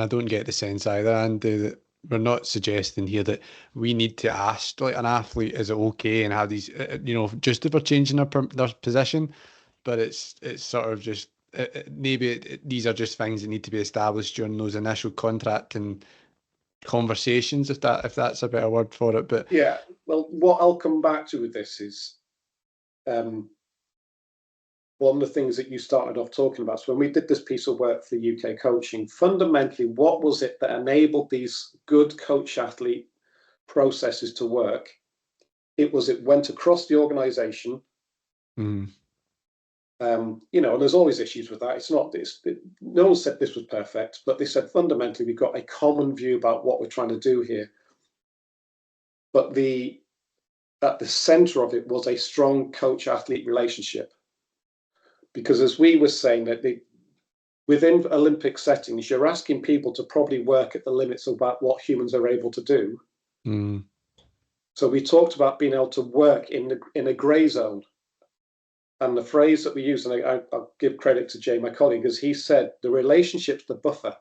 don't get the sense either, Andy, that we're not suggesting here that we need to ask like an athlete, is it okay, and have these, just if we're changing their position, but it's sort of just these are just things that need to be established during those initial contract and conversations, if that's a better word for it. But Yeah. Well, what I'll come back to with this is um, one of the things that you started off talking about. So when we did this piece of work for UK coaching, fundamentally, what was it that enabled these good coach-athlete processes to work? It went across the organization. mm, And there's always issues with that. It's not this. No one said this was perfect, but they said fundamentally we've got a common view about what we're trying to do here. But at the center of it was a strong coach-athlete relationship, because as we were saying that within Olympic settings, you're asking people to probably work at the limits of what humans are able to do. mm, So we talked about being able to work in a gray zone. And the phrase that we use, and I'll give credit to Jay, my colleague, is he said the relationship's the buffer.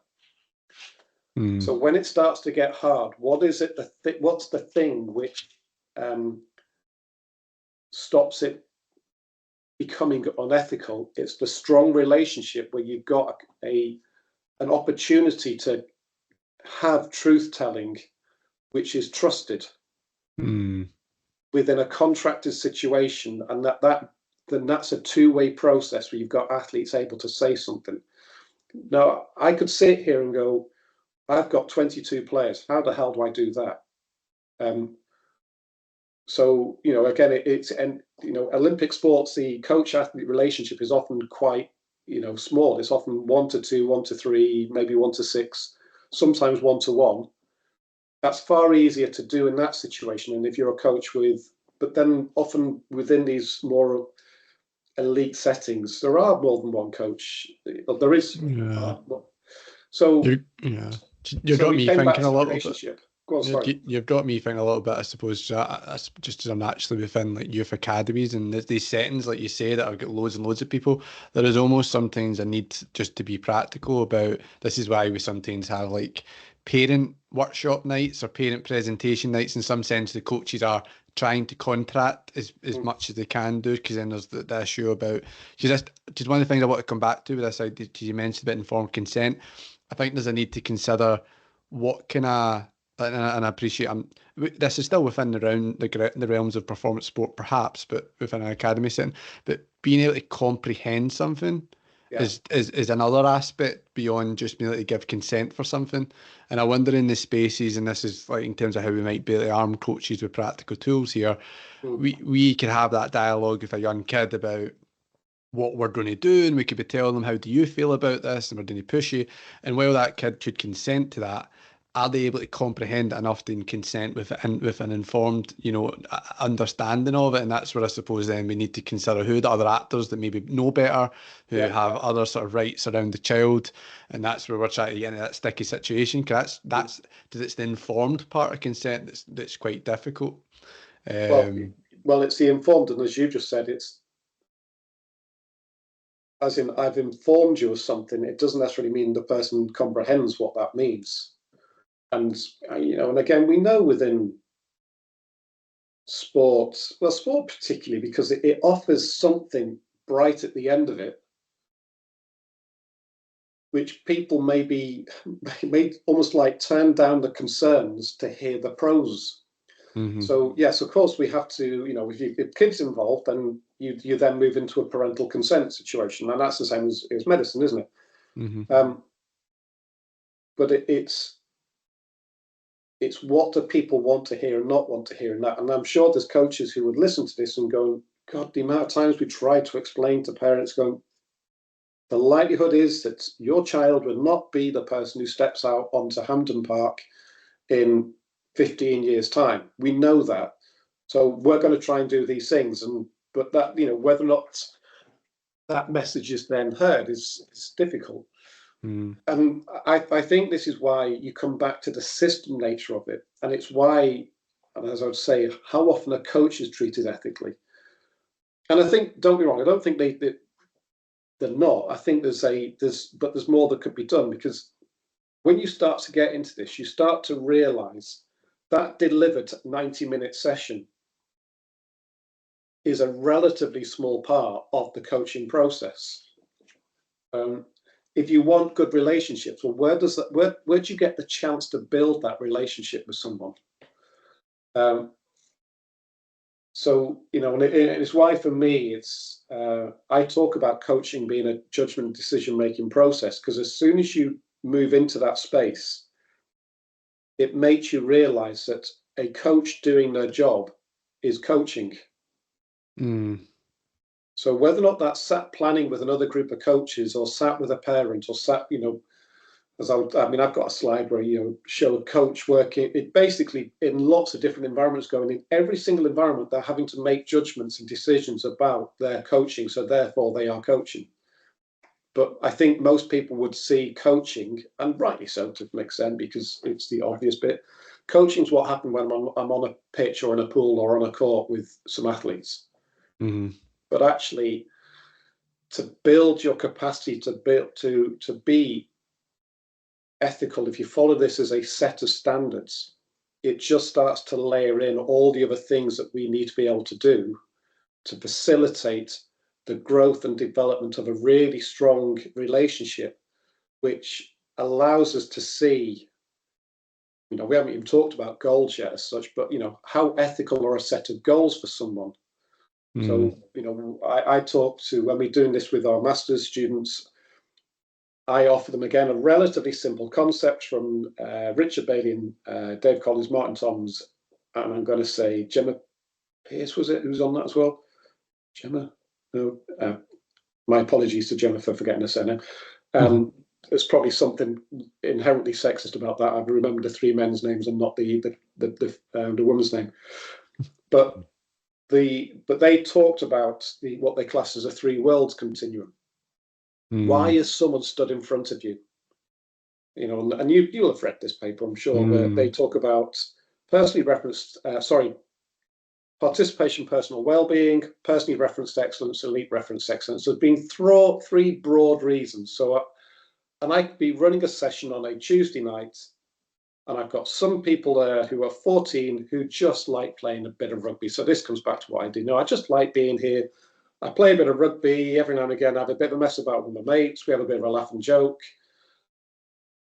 mm, So when it starts to get hard, what is it? What's the thing which stops it becoming unethical? It's the strong relationship where you've got an opportunity to have truth telling, which is trusted mm, within a contracted situation, and then that's a two-way process where you've got athletes able to say something. Now, I could sit here and go, I've got 22 players. How the hell do I do that? So again, Olympic sports, the coach-athlete relationship is often quite small. It's often 1-2, 1-3, maybe 1-6, sometimes 1-1. That's far easier to do in that situation. And if you're a coach but then often within these more elite settings, there are more than one coach. There is. yeah. So Yeah, you so got we me came back thinking to a the little bit. relationship. Go on, sorry. You've got me thinking a little bit, I suppose, just as I'm naturally within like youth academies and these settings, like you say, that I've got loads and loads of people. There is almost sometimes a need just to be practical about. This is why we sometimes have like parent workshop nights or parent presentation nights. In some sense, the coaches are trying to contract as much as they can do, because then there's the issue about, because just one of the things I want to come back to with this idea, because you mentioned about informed consent. I think there's a need to consider what can and I appreciate this is still within the realms of performance sport, perhaps, but within an academy setting. But being able to comprehend something Yeah. is another aspect beyond just being able to give consent for something. And I wonder in the spaces, and this is like in terms of how we might be able to arm coaches with practical tools here, we could have that dialogue with a young kid about what we're going to do, and we could be telling them, how do you feel about this, and we're going to push you. And while that kid should consent to that, are they able to comprehend it enough to consent with an informed understanding of it? And that's where I suppose then we need to consider who the other actors that maybe know better, who have other sort of rights around the child. And that's where we're trying to get into that sticky situation, because that's it's the informed part of consent that's quite difficult. Well, it's the informed, and as you just said, it's as in I've informed you of something. It doesn't necessarily mean the person comprehends what that means. And and again, we know within sport, well, sport particularly, because it offers something bright at the end of it, which people may almost like turn down the concerns to hear the pros. So yes, of course, we have to, if kids involved, then you then move into a parental consent situation, and that's the same as medicine, isn't it? But it's what do people want to hear and not want to hear in that. And I'm sure there's coaches who would listen to this and go, God, the amount of times we try to explain to parents, going, the likelihood is that your child will not be the person who steps out onto Hampden Park in 15 years' time. We know that. So we're going to try and do these things. But that, whether or not that message is then heard is difficult. And I think this is why you come back to the system nature of it. And it's why, and as I would say, how often a coach is treated ethically. And I think, don't be wrong, I don't think they're not. I think there's more that could be done, because when you start to get into this, you start to realize that delivered 90-minute session is a relatively small part of the coaching process. If you want good relationships, well, where do you get the chance to build that relationship with someone? So, and it's why for me, I talk about coaching being a judgment decision-making process, because as soon as you move into that space, it makes you realize that a coach doing their job is coaching. So whether or not that's sat planning with another group of coaches, or sat with a parent, or sat, I've got a slide where show a coach working. It basically in lots of different environments, going in every single environment, they're having to make judgments and decisions about their coaching. So therefore, they are coaching. But I think most people would see coaching, and rightly so to an extent, because it's the obvious bit. Coaching is what happened when I'm on a pitch or in a pool or on a court with some athletes. But actually, to build your capacity to be ethical, if you follow this as a set of standards, it just starts to layer in all the other things that we need to be able to do to facilitate the growth and development of a really strong relationship, which allows us to see, we haven't even talked about goals yet as such, but how ethical are a set of goals for someone. So I talk to, when we're doing this with our master's students, I offer them again a relatively simple concept from Richard Bailey and Dave Collins, Martin Toms, and I'm going to say Gemma Pierce, was it, who's on that as well? Gemma? No, my apologies to Gemma for forgetting her surname. There's probably something inherently sexist about that. I've remembered the three men's names and not the woman's name. But they talked about what they class as a three worlds continuum. Why is someone stood in front of you? And you'll have read this paper, I'm sure, where they talk about participation, personal well-being, personally referenced excellence, elite referenced excellence. There's been three broad reasons. So, and I could be running a session on a Tuesday night, and I've got some people there who are 14 who just like playing a bit of rugby. So this comes back to what I do. I just like being here. I play a bit of rugby every now and again. I have a bit of a mess about with my mates. We have a bit of a laugh and joke.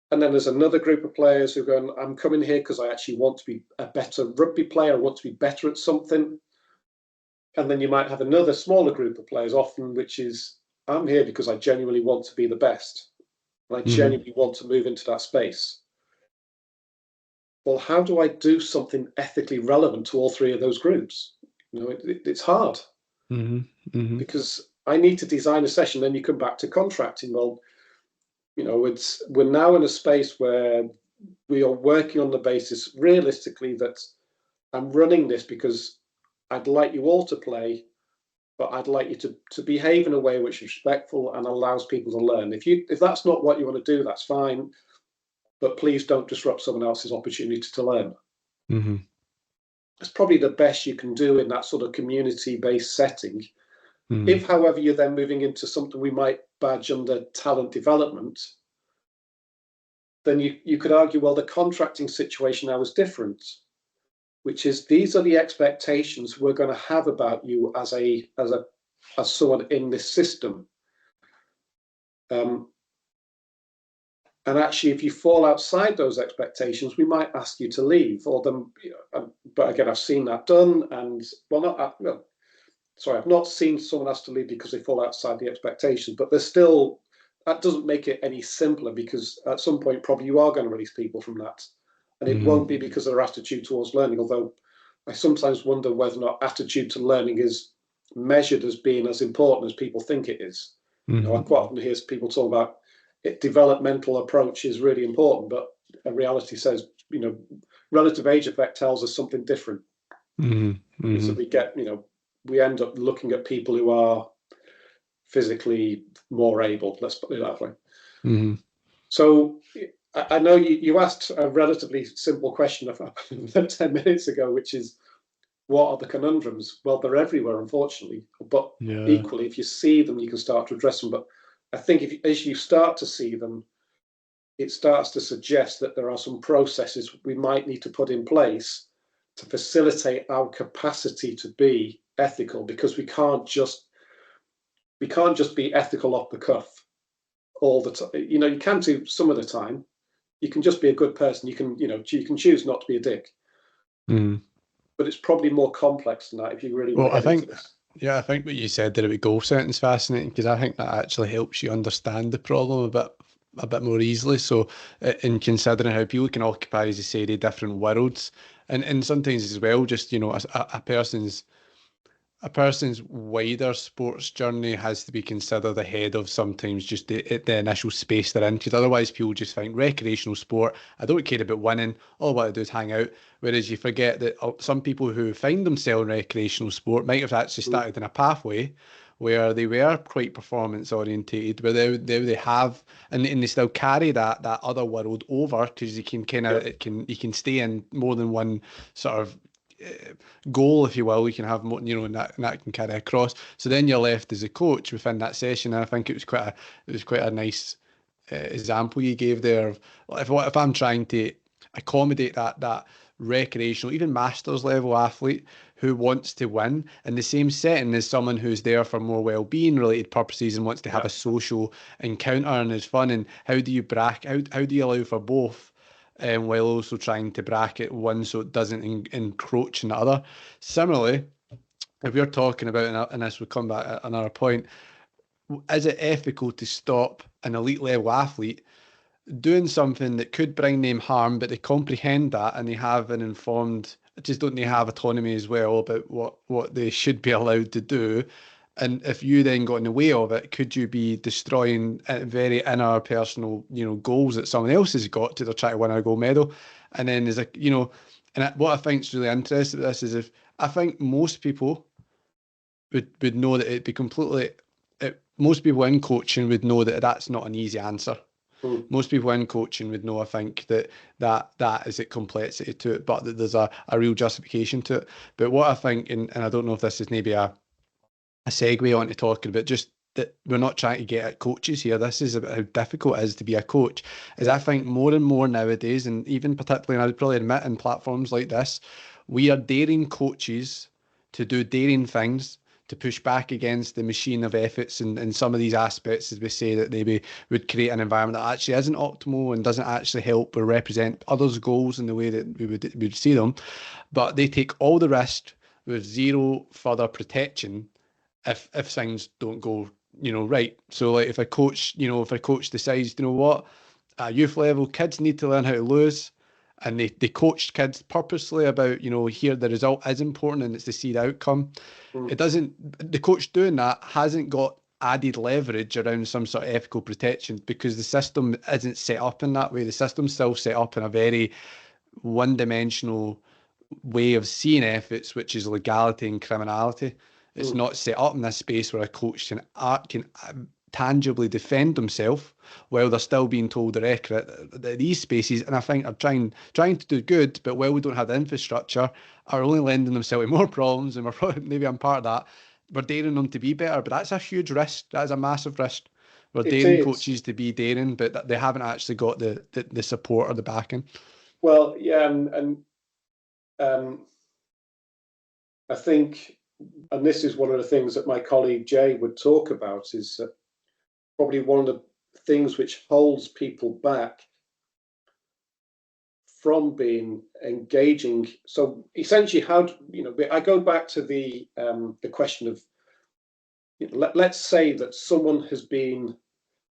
And then there's another group of players who go, I'm coming here because I actually want to be a better rugby player. I want to be better at something. And then you might have another smaller group of players often, which is, I'm here because I genuinely want to be the best. And I genuinely want to move into that space. Well, how do I do something ethically relevant to all three of those groups? It's hard. Because I need to design a session. Then you come back to contracting. Well, we're now in a space where we are working on the basis realistically that I'm running this because I'd like you all to play, but I'd like you to behave in a way which is respectful and allows people to learn. If that's not what you want to do, that's fine, but please don't disrupt someone else's opportunity to learn. It's probably the best you can do in that sort of community-based setting. If, however, you're then moving into something we might badge under talent development, then you could argue, well, the contracting situation now is different. which is these are the expectations we're going to have about you as someone in this system. And actually, if you fall outside those expectations, we might ask you to leave, or them. But again, I've seen that done, and I've not seen someone asked to leave because they fall outside the expectations. But there's still, that doesn't make it any simpler, because at some point probably you are going to release people from that, and it won't be because of their attitude towards learning. Although I sometimes wonder whether or not attitude to learning is measured as being as important as people think it is. I quite often hear people talk about developmental approach is really important, but reality says, relative age effect tells us something different. So we end up looking at people who are physically more able, let's put it that way. So I know you asked a relatively simple question 10 minutes ago, which is, what are the conundrums? Well, they're everywhere, unfortunately, but equally, if you see them, you can start to address them. But I think as you start to see them, it starts to suggest that there are some processes we might need to put in place to facilitate our capacity to be ethical, because we can't just be ethical off the cuff all the time. You can do some of the time. You can just be a good person. You can choose not to be a dick. But it's probably more complex than that if you really want to get into this. Yeah, I think what you said there about goal setting is fascinating, because I think that actually helps you understand the problem a bit more easily. So in considering how people can occupy, as you say, the different worlds, and sometimes as well, just a person's wider sports journey has to be considered ahead of sometimes just the initial space they're in, because otherwise people just think recreational sport, I don't care about winning, all I want to do is hang out. Whereas you forget that some people who find themselves in recreational sport might have actually started in a pathway where they were quite performance orientated, where they have, and they still carry that other world over, because you can you can stay in more than one sort of goal, if you will. You can have more, and that can carry across. So then you're left as a coach within that session, and I think it was quite a nice example you gave there of, if I'm trying to accommodate that recreational, even masters level athlete who wants to win in the same setting as someone who's there for more well-being related purposes and wants to have a social encounter and is fun, and how do you allow for both, while also trying to bracket one so it doesn't encroach on the other. Similarly, if we're talking about, and this would come back at another point, is it ethical to stop an elite level athlete doing something that could bring them harm, but they comprehend that and they have an informed, just don't they have autonomy as well about what they should be allowed to do? And if you then got in the way of it, could you be destroying very inner personal, goals that someone else has got to try to win a gold medal? And then there's what I think is really interesting about this is, if I think most people would know that it'd be most people in coaching would know that that's not an easy answer. Most people in coaching would know, I think, that is a complexity to it, but that there's a real justification to it. But what I think, and I don't know if this is maybe a segue onto talking about just that we're not trying to get at coaches here. This is about how difficult it is to be a coach. Is I think more and more nowadays, and even particularly, and I would probably admit, in platforms like this, we are daring coaches to do daring things, to push back against the machine of efforts and some of these aspects, as we say, that maybe would create an environment that actually isn't optimal and doesn't actually help or represent others' goals in the way that we would see them. But they take all the risk with zero further protection if things don't go right. So like if a coach decides, at youth level kids need to learn how to lose, and they coached kids purposely about, here the result is important and it's to see the outcome. The coach doing that hasn't got added leverage around some sort of ethical protection, because the system isn't set up in that way. The system's still set up in a very one-dimensional way of seeing efforts, which is legality and criminality. It's not set up in this space where a coach can tangibly defend himself while they're still being told they're accurate. These spaces, and I think are trying to do good, but while we don't have the infrastructure, are only lending themselves to more problems, and we're probably, maybe I'm part of that. We're daring them to be better, but that's a huge risk. That is a massive risk. We're daring coaches to be daring, but they haven't actually got the support or the backing. Well, yeah, and I think, and this is one of the things that my colleague Jay would talk about, is that probably one of the things which holds people back from being engaging. So essentially, I go back to the question of, let's say that someone has been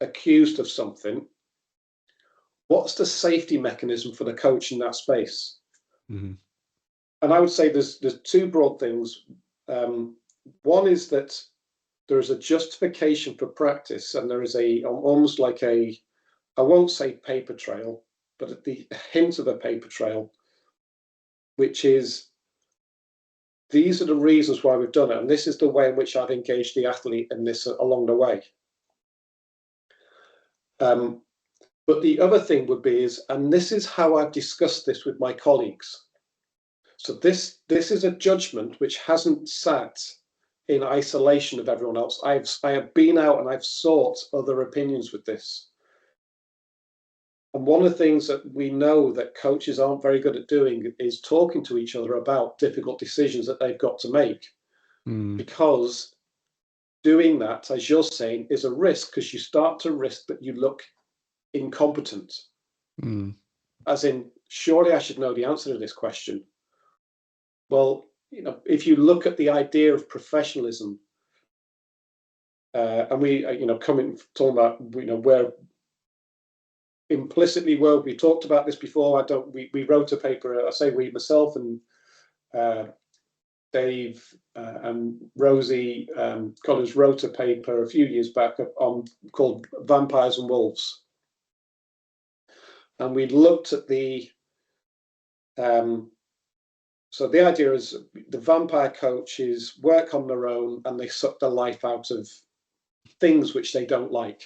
accused of something. What's the safety mechanism for the coach in that space? Mm-hmm. And I would say there's two broad things. One is that there is a justification for practice, and there is almost like I won't say paper trail, but at the hint of a paper trail, which is, these are the reasons why we've done it, and this is the way in which I've engaged the athlete in this along the way. But the other thing would be and this is how I've discussed this with my colleagues. So this is a judgment which hasn't sat in isolation of everyone else. I have been out and I've sought other opinions with this. And one of the things that we know that coaches aren't very good at doing is talking to each other about difficult decisions that they've got to make. Because doing that, as you're saying, is a risk, because you start to risk that you look incompetent. As in, surely I should know the answer to this question. Well, if you look at the idea of professionalism, and we, talking about, where implicitly, where we talked about this before. We wrote a paper. I say we, myself and Dave and Rosie Collins wrote a paper a few years back called Vampires and Wolves, and we looked at the. So the idea is the vampire coaches work on their own and they suck the life out of things which they don't like.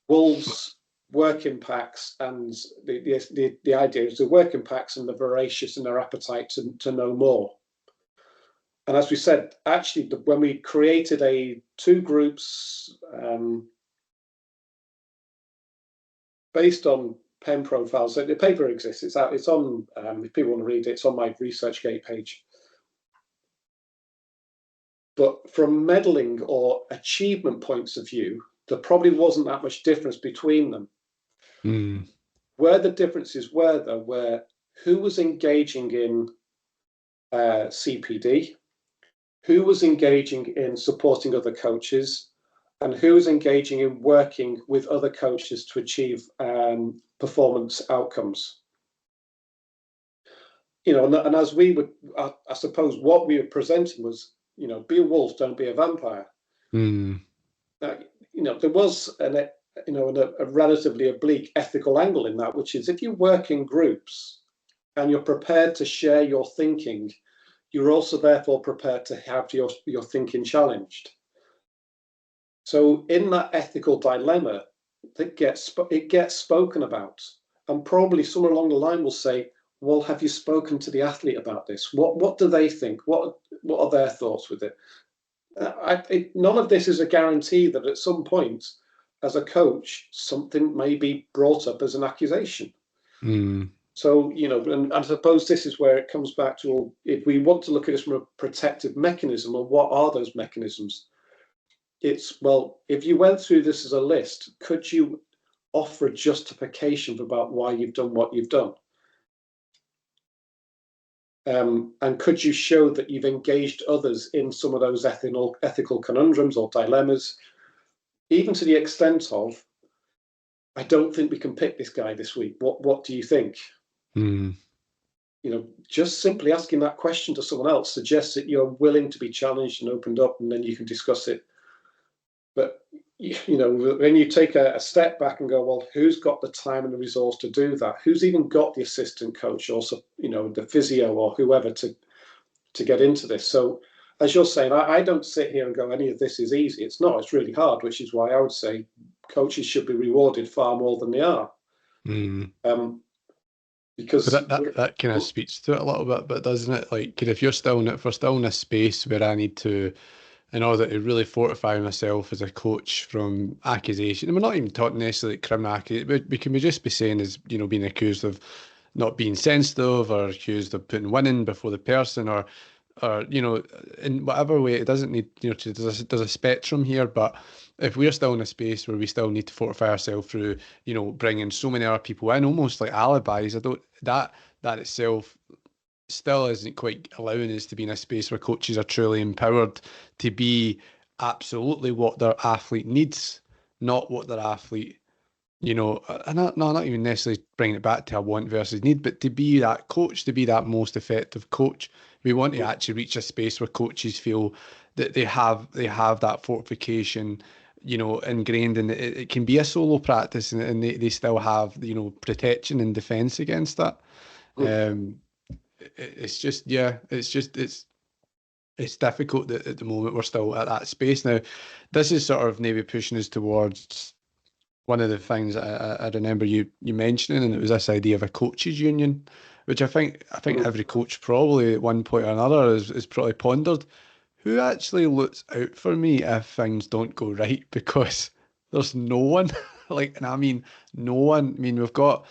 Wolves work in packs, and the idea is they work in packs and they're voracious in their appetite to know more. And as we said, actually, when we created two groups based on pen profiles, so the paper exists. It's out. It's on. If people want to read it, it's on my ResearchGate page. But from meddling or achievement points of view, there probably wasn't that much difference between them. Where the differences were, though, were who was engaging in CPD, who was engaging in supporting other coaches, and who was engaging in working with other coaches to achieve performance outcomes. And as we would, I suppose, what we were presenting was, be a wolf, don't be a vampire. Now, there was a relatively oblique ethical angle in that, which is if you work in groups and you're prepared to share your thinking, you're also therefore prepared to have your thinking challenged. So in that ethical dilemma, it gets spoken about, and probably somewhere along the line will say, well, have you spoken to the athlete about this? What do they think? What are their thoughts with it? None of this is a guarantee that at some point, as a coach, something may be brought up as an accusation. So, and I suppose this is where it comes back to, well, if we want to look at this from a protective mechanism, or what are those mechanisms? It's, well, if you went through this as a list, could you offer a justification about why you've done what you've done? And could you show that you've engaged others in some of those ethical conundrums or dilemmas, even to the extent of, I don't think we can pick this guy this week. What do you think? Just simply asking that question to someone else suggests that you're willing to be challenged and opened up, and then you can discuss it. But when you take a step back and go, well, who's got the time and the resource to do that? Who's even got the assistant coach, or the physio or whoever to get into this? So as you're saying, I don't sit here and go, any of this is easy. It's not. It's really hard, which is why I would say coaches should be rewarded far more than they are. Because that kind of speaks to it a little bit, but doesn't it? Like, if you're still in a space where I need to, in order to really fortify myself as a coach from accusation, and we're not even talking necessarily criminal accusation, we can just be saying as, being accused of not being sensitive, or accused of putting winning before the person, or or in whatever way, it doesn't need, there's a spectrum here, but if we're still in a space where we still need to fortify ourselves through, bringing so many other people in, almost like alibis, I don't, that itself still isn't quite allowing us to be in a space where coaches are truly empowered to be absolutely what their athlete needs, not what their athlete, and not even necessarily bringing it back to a want versus need, but to be that coach, to be that most effective coach. We want to actually reach a space where coaches feel that they have that fortification, ingrained in it. It can be a solo practice, and they still have, protection and defense against that. It's just, it's difficult that at the moment we're still at that space. Now, this is sort of maybe pushing us towards one of the things I remember you mentioning, and it was this idea of a coaches union, which I think every coach probably at one point or another is probably pondered. Who actually looks out for me if things don't go right? Because there's no one. Like, and I mean no one. I mean, we've got,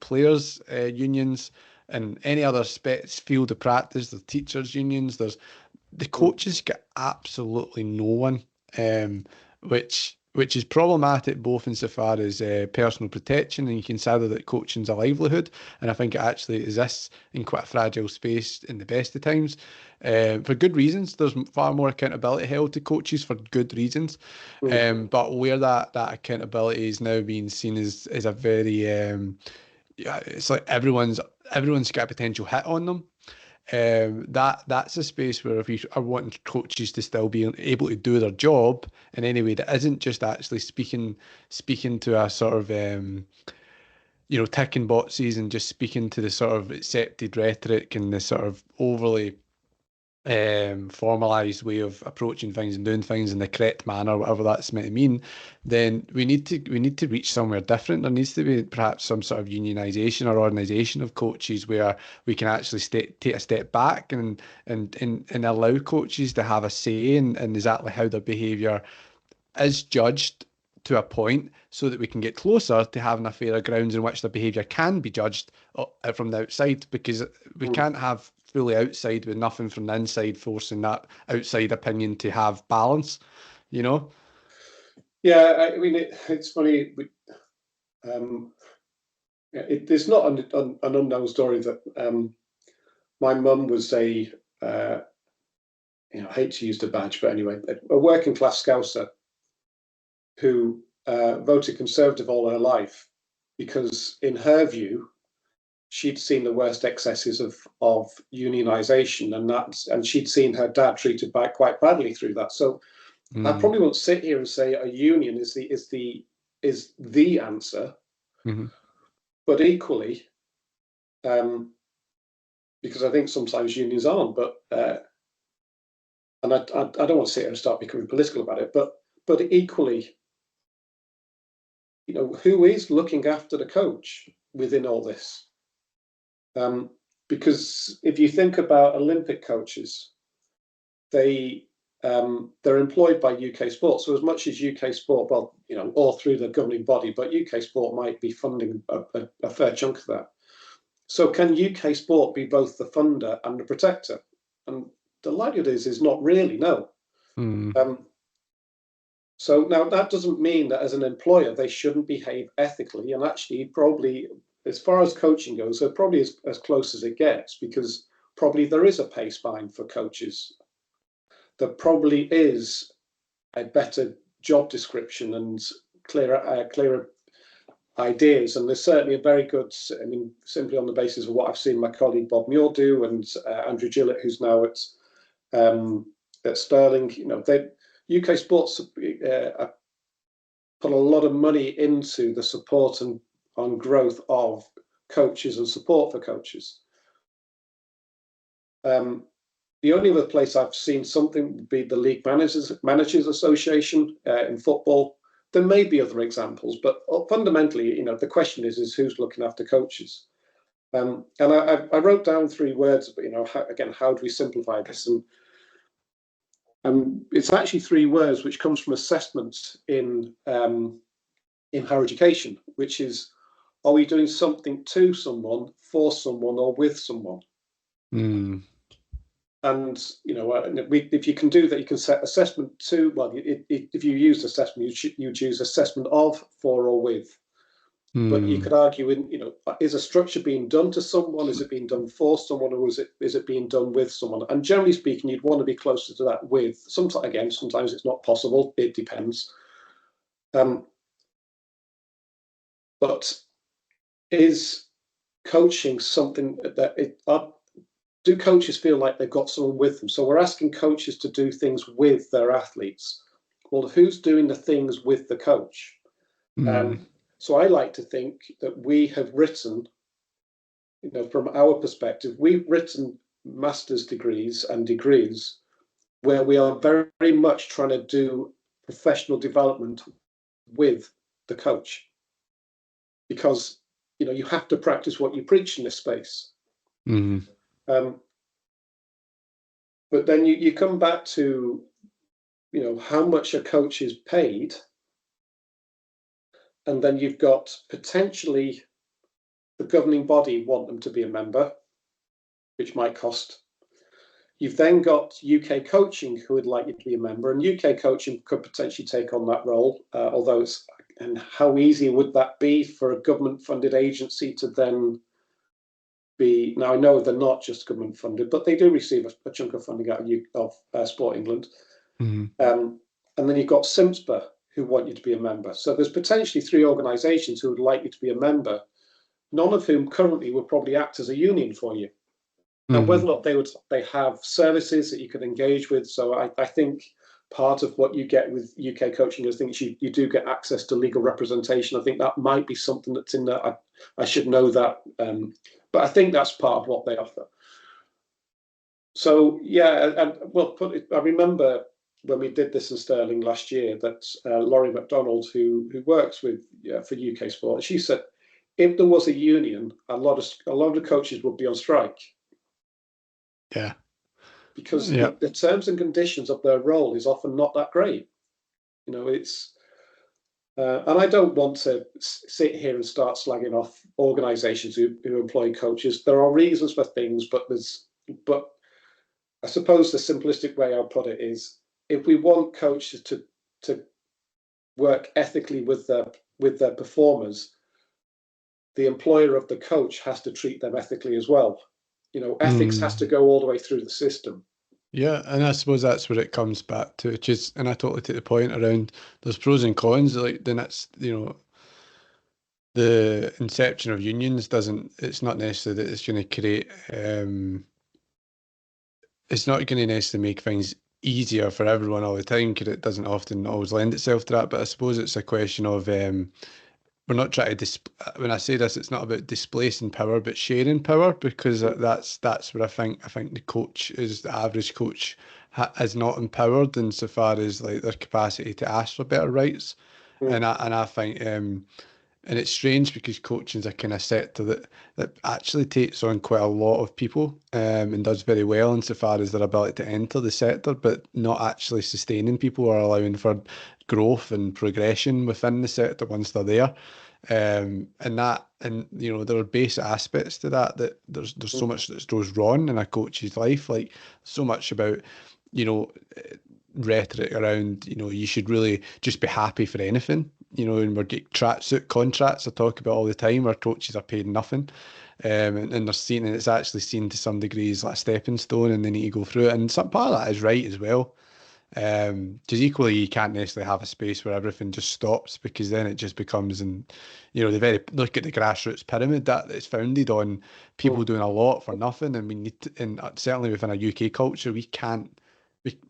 players unions and any other field of practice. There's teachers unions. There's the coaches get absolutely no one, which is problematic both insofar as personal protection, and you consider that coaching's a livelihood, and I think it actually exists in quite a fragile space in the best of times, for good reasons. There's far more accountability held to coaches for good reasons, but where that accountability is now being seen as a very yeah, it's like everyone's got a potential hit on them. That's a space where if you are wanting coaches to still be able to do their job in any way that isn't just actually speaking to a sort of ticking boxes and just speaking to the sort of accepted rhetoric and the sort of overly formalized way of approaching things and doing things in the correct manner, whatever that's meant to mean, then we need to reach somewhere different. There needs to be perhaps some sort of unionization or organization of coaches where we can actually take a step back and allow coaches to have a say in exactly how their behaviour is judged to a point, so that we can get closer to having a fairer grounds in which their behaviour can be judged from the outside, because we can't have fully outside with nothing from the inside forcing that outside opinion to have balance, Yeah, I mean, it's funny. It's not an unknown story that my mum was I hate to use the badge, but anyway, a working class Scouser who voted Conservative all her life because, in her view, she'd seen the worst excesses of unionisation, and she'd seen her dad treated quite badly through that. So I probably won't sit here and say a union is the answer, but equally, because I think sometimes unions aren't, but and I don't want to sit here and start becoming political about it, but equally, who is looking after the coach within all this? Because if you think about Olympic coaches, they're employed by UK Sport. So as much as UK Sport, well, all through the governing body, but UK Sport might be funding a fair chunk of that. So can UK Sport be both the funder and the protector? And the likelihood is not really, no. So now that doesn't mean that as an employer they shouldn't behave ethically, and actually probably, as far as coaching goes, they're probably as close as it gets, because probably there is a pay spine for coaches. There probably is a better job description and clearer ideas, and there's certainly a very good, I mean, simply on the basis of what I've seen my colleague Bob Muir do, and Andrew Gillett, who's now at Sterling, UK Sports put a lot of money into the support and on growth of coaches and support for coaches. The only other place I've seen something would be the League Managers Association in football. There may be other examples, but fundamentally, the question is who's looking after coaches? And I wrote down 3 words, but how do we simplify this? And it's actually 3 words which comes from assessments in higher education, which is, are we doing something to someone, for someone, or with someone? And if you can do that, you can set assessment to. Well, if you use assessment, you choose assessment of, for, or with. But you could argue, is a structure being done to someone? Is it being done for someone, or is it being done with someone? And generally speaking, you'd want to be closer to that with. Sometimes it's not possible. It depends. But is coaching something that do coaches feel like they've got someone with them? So we're asking coaches to do things with their athletes. Well, who's doing the things with the coach? So I like to think that we have written, from our perspective, we've written master's degrees and degrees where we are very, very much trying to do professional development with the coach, because you have to practice what you preach in this space. But then you come back to how much a coach is paid, and then you've got potentially the governing body want them to be a member, which might cost. You've then got UK coaching who would like you to be a member, and UK coaching could potentially take on that role, although and how easy would that be for a government-funded agency to then be? Now, I know they're not just government-funded, but they do receive a chunk of funding out of Sport England. And then you've got SIMSPA who want you to be a member. So there's potentially 3 organisations who would like you to be a member, none of whom currently would probably act as a union for you. And whether or not they have services that you can engage with. So I think part of what you get with UK coaching is things you do get access to legal representation. I think that might be something that's in there. I should know that. But I think that's part of what they offer. So, yeah, I remember when we did this in Stirling last year that Laurie MacDonald, who works for UK Sport, she said if there was a union, a lot of the coaches would be on strike. Yeah. Because the terms and conditions of their role is often not that great. It's and I don't want to sit here and start slagging off organisations who employ coaches. There are reasons for things, but I suppose the simplistic way I'll put it is, if we want coaches to work ethically with their performers, the employer of the coach has to treat them ethically as well. Ethics has to go all the way through the system. Yeah, and I suppose that's where it comes back to, which is, and I totally take the point around there's pros and cons. Like, then it's, the inception of unions it's not necessarily that it's going to create, it's not going to necessarily make things easier for everyone all the time, because it doesn't often always lend itself to that. But I suppose it's a question of, we're not trying to when I say this, it's not about displacing power, but sharing power, because that's where I think the average coach is not empowered insofar as like their capacity to ask for better rights. And I think and it's strange because coaching is a kind of sector that actually takes on quite a lot of people, and does very well insofar as their ability to enter the sector, but not actually sustaining people or allowing for growth and progression within the sector once they're there. And there are basic aspects to that there's so much that goes wrong in a coach's life, like so much about rhetoric around you should really just be happy for anything, and we're getting tracksuit contracts I talk about all the time where coaches are paid nothing, and it's actually seen to some degrees like a stepping stone, and they need to go through it, and some part of that is right as well. Because equally you can't necessarily have a space where everything just stops, because then it just becomes, and look at the grassroots pyramid that it's founded on people doing a lot for nothing, and we need to, and certainly within a UK culture we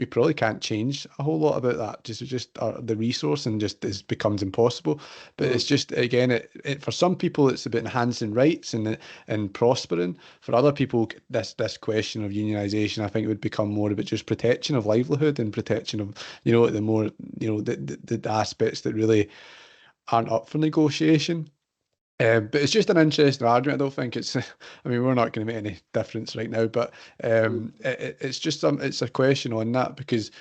probably can't change a whole lot about that. Just the resource, and just becomes impossible. But it's just, again, it for some people it's about enhancing rights and prospering. For other people, this question of unionisation, I think it would become more about just protection of livelihood and protection of the more the aspects that really aren't up for negotiation. But it's just an interesting argument. I don't think it's. I mean, we're not going to make any difference right now, but it's just it's a question on that, because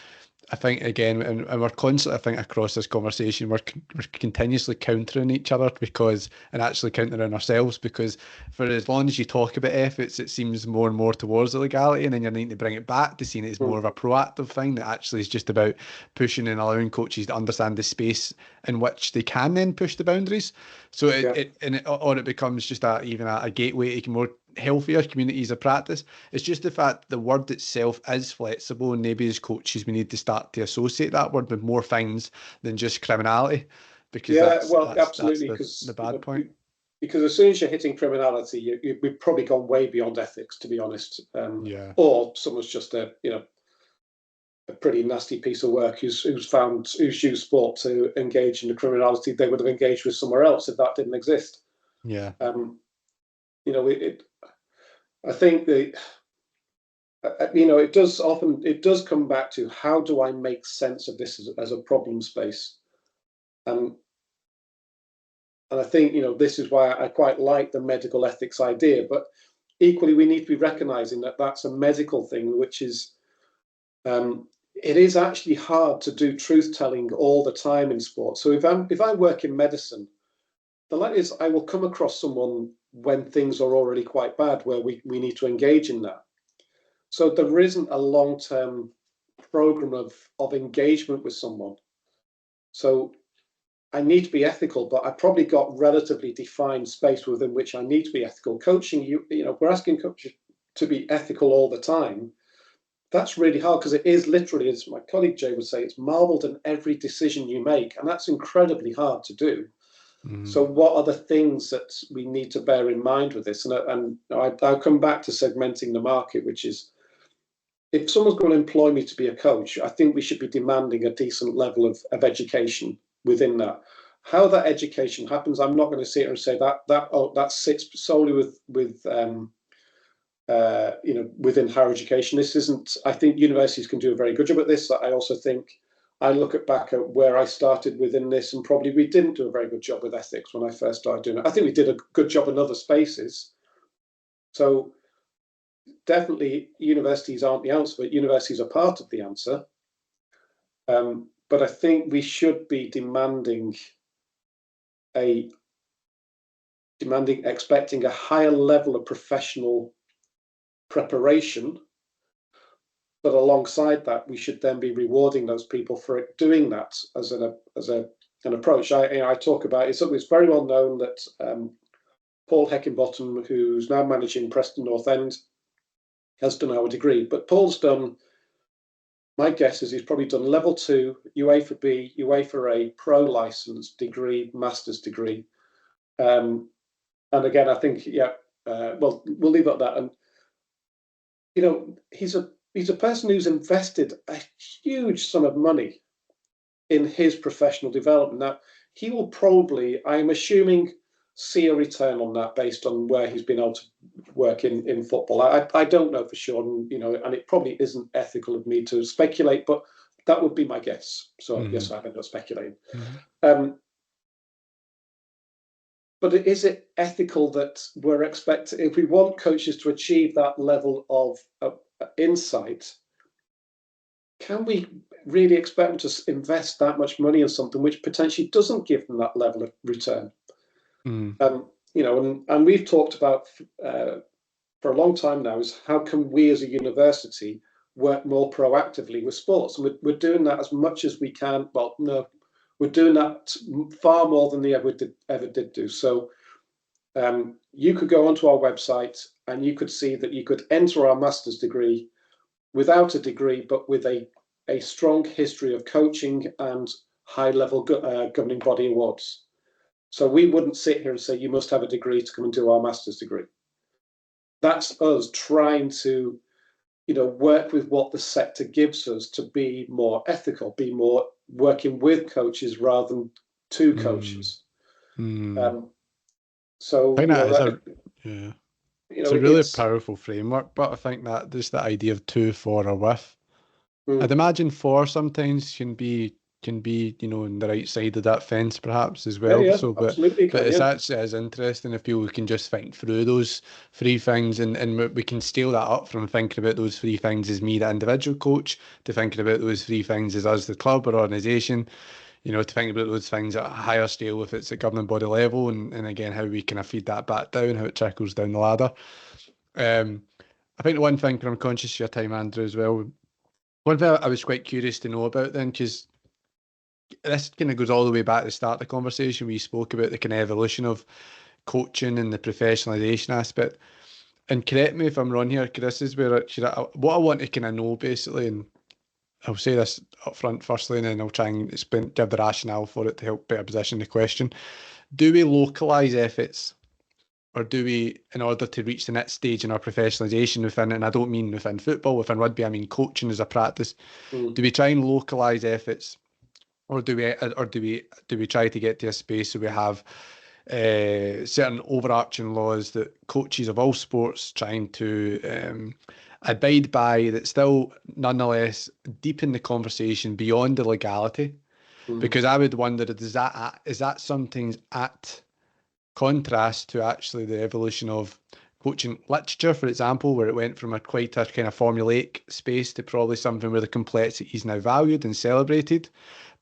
I think again, and we're constantly, I think across this conversation, we're continuously countering each other and actually countering ourselves, because for as long as you talk about ethics, it seems more and more towards the legality, and then you're needing to bring it back to seeing it as more of a proactive thing that actually is just about pushing and allowing coaches to understand the space in which they can then push the boundaries. So it becomes just a gateway to more healthier communities of practice. It's just the fact the word itself is flexible, and maybe as coaches we need to start to associate that word with more things than just criminality, because absolutely, that's the bad point. Because as soon as you're hitting criminality, we've probably gone way beyond ethics, to be honest. Or someone's just a pretty nasty piece of work who's used sport to engage in the criminality they would have engaged with somewhere else if that didn't exist. Yeah. I think it does come back to, how do I make sense of this as a problem space? And I think, this is why I quite like the medical ethics idea, but equally we need to be recognizing that that's a medical thing, which is, it is actually hard to do truth telling all the time in sport. So if I work in medicine, the likelihood is I will come across someone when things are already quite bad, where we need to engage in that. So there isn't a long-term program of engagement with someone. So I need to be ethical, but I've probably got relatively defined space within which I need to be ethical. Coaching, we're asking coaches to be ethical all the time. That's really hard, because it is literally, as my colleague Jay would say, it's marbled in every decision you make, and that's incredibly hard to do. So what are the things that we need to bear in mind with this? And I'll come back to segmenting the market, which is, if someone's going to employ me to be a coach, I think we should be demanding a decent level of education within that. How that education happens, I'm not going to sit here and say that sits solely within higher education. This isn't. I think universities can do a very good job at this. I also think, I look back at where I started within this, and probably we didn't do a very good job with ethics when I first started doing it. I think we did a good job in other spaces. So definitely universities aren't the answer, but universities are part of the answer. But I think we should be expecting a higher level of professional preparation. But alongside that, we should then be rewarding those people for doing that as an approach. I talk about it's very well known that Paul Heckingbottom, who's now managing Preston North End, has done our degree. But Paul's done, my guess is he's probably done level 2, UEFA B, UEFA A, pro license degree, master's degree. And again, I think, well, we'll leave it at that. And he's a person who's invested a huge sum of money in his professional development. Now, he will probably, I'm assuming, see a return on that based on where he's been able to work in football. I don't know for sure, and it probably isn't ethical of me to speculate, but that would be my guess. So yes, I'm not speculating. But is it ethical that we're expecting, if we want coaches to achieve that level of insight, can we really expect them to invest that much money in something which potentially doesn't give them that level of return? And we've talked about for a long time now is, how can we as a university work more proactively with sports? And we're doing that as much as we can. Well, no, we're doing that far more than they ever did do. So you could go onto our website and you could see that you could enter our master's degree without a degree, but with a strong history of coaching and high-level governing body awards. So we wouldn't sit here and say, you must have a degree to come and do our master's degree. That's us trying to, work with what the sector gives us to be more ethical, be more working with coaches rather than to coaches. So I think it's a really powerful framework, but I think that just the idea of to, for, or with. I'd imagine for sometimes can be can be, you know, on the right side of that fence perhaps as well. Yeah, So, absolutely but can, it's yeah. actually is interesting if people can just think through those three things, and we can scale that up from thinking about those three things as me, the individual coach, to thinking about those three things as us, the club or organisation. You know, to think about those things at a higher scale if it's at governing body level, and again how we kind of feed that back down, how it trickles down the ladder. I think the one thing, and I'm conscious of your time, Andrew, as well. One thing I was quite curious to know about then, because this kind of goes all the way back to the start of the conversation. We spoke about the kind of evolution of coaching and the professionalisation aspect. And correct me if I'm wrong here, because this is where what I want to kind of know basically, and I'll say this up front firstly, and then I'll try and explain, give the rationale for it to help better position the question. Do we localise efforts, or do we, in order to reach the next stage in our professionalisation within, and I don't mean within football, within rugby, I mean coaching as a practice, do we try and localise efforts, or do we try to get to a space where we have certain overarching laws that coaches of all sports trying to abide by, that still nonetheless deepen the conversation beyond the legality? Because I would wonder, is that sometimes at contrast to actually the evolution of coaching literature, for example, where it went from a quite a kind of formulaic space to probably something where the complexity is now valued and celebrated.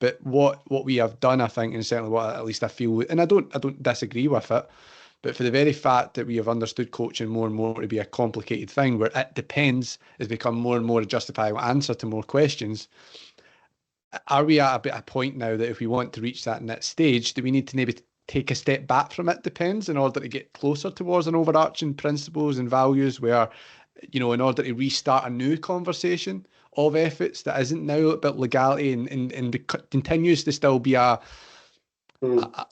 But what we have done, I think, and certainly what at least I feel, and I don't disagree with it, but for the very fact that we have understood coaching more and more to be a complicated thing, where it depends has become more and more a justifiable answer to more questions. Are we at a point now that if we want to reach that next stage, do we need to maybe take a step back from it depends in order to get closer towards an overarching principles and values where, you know, in order to restart a new conversation of efforts that isn't now about legality and continues to still be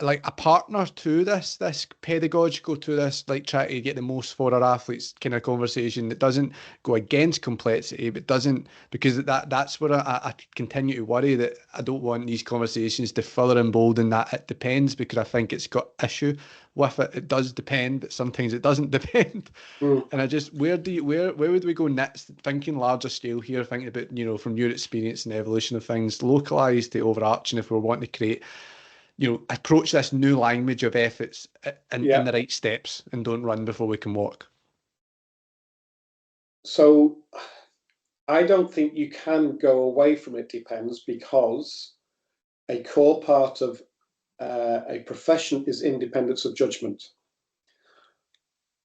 like a partner to this pedagogical, to this, like, try to get the most for our athletes kind of conversation that doesn't go against complexity, but doesn't, because that's where I continue to worry that I don't want these conversations to further embolden that it depends, because I think it's got issue with it. It does depend, but sometimes it doesn't depend. And I just, where would we go next? Thinking larger scale here, thinking about, you know, from your experience and the evolution of things, localized to overarching, if we're wanting to create, you know, approach this new language of efforts in the right steps, and don't run before we can walk. So I don't think you can go away from it depends, because a core part of a profession is independence of judgment.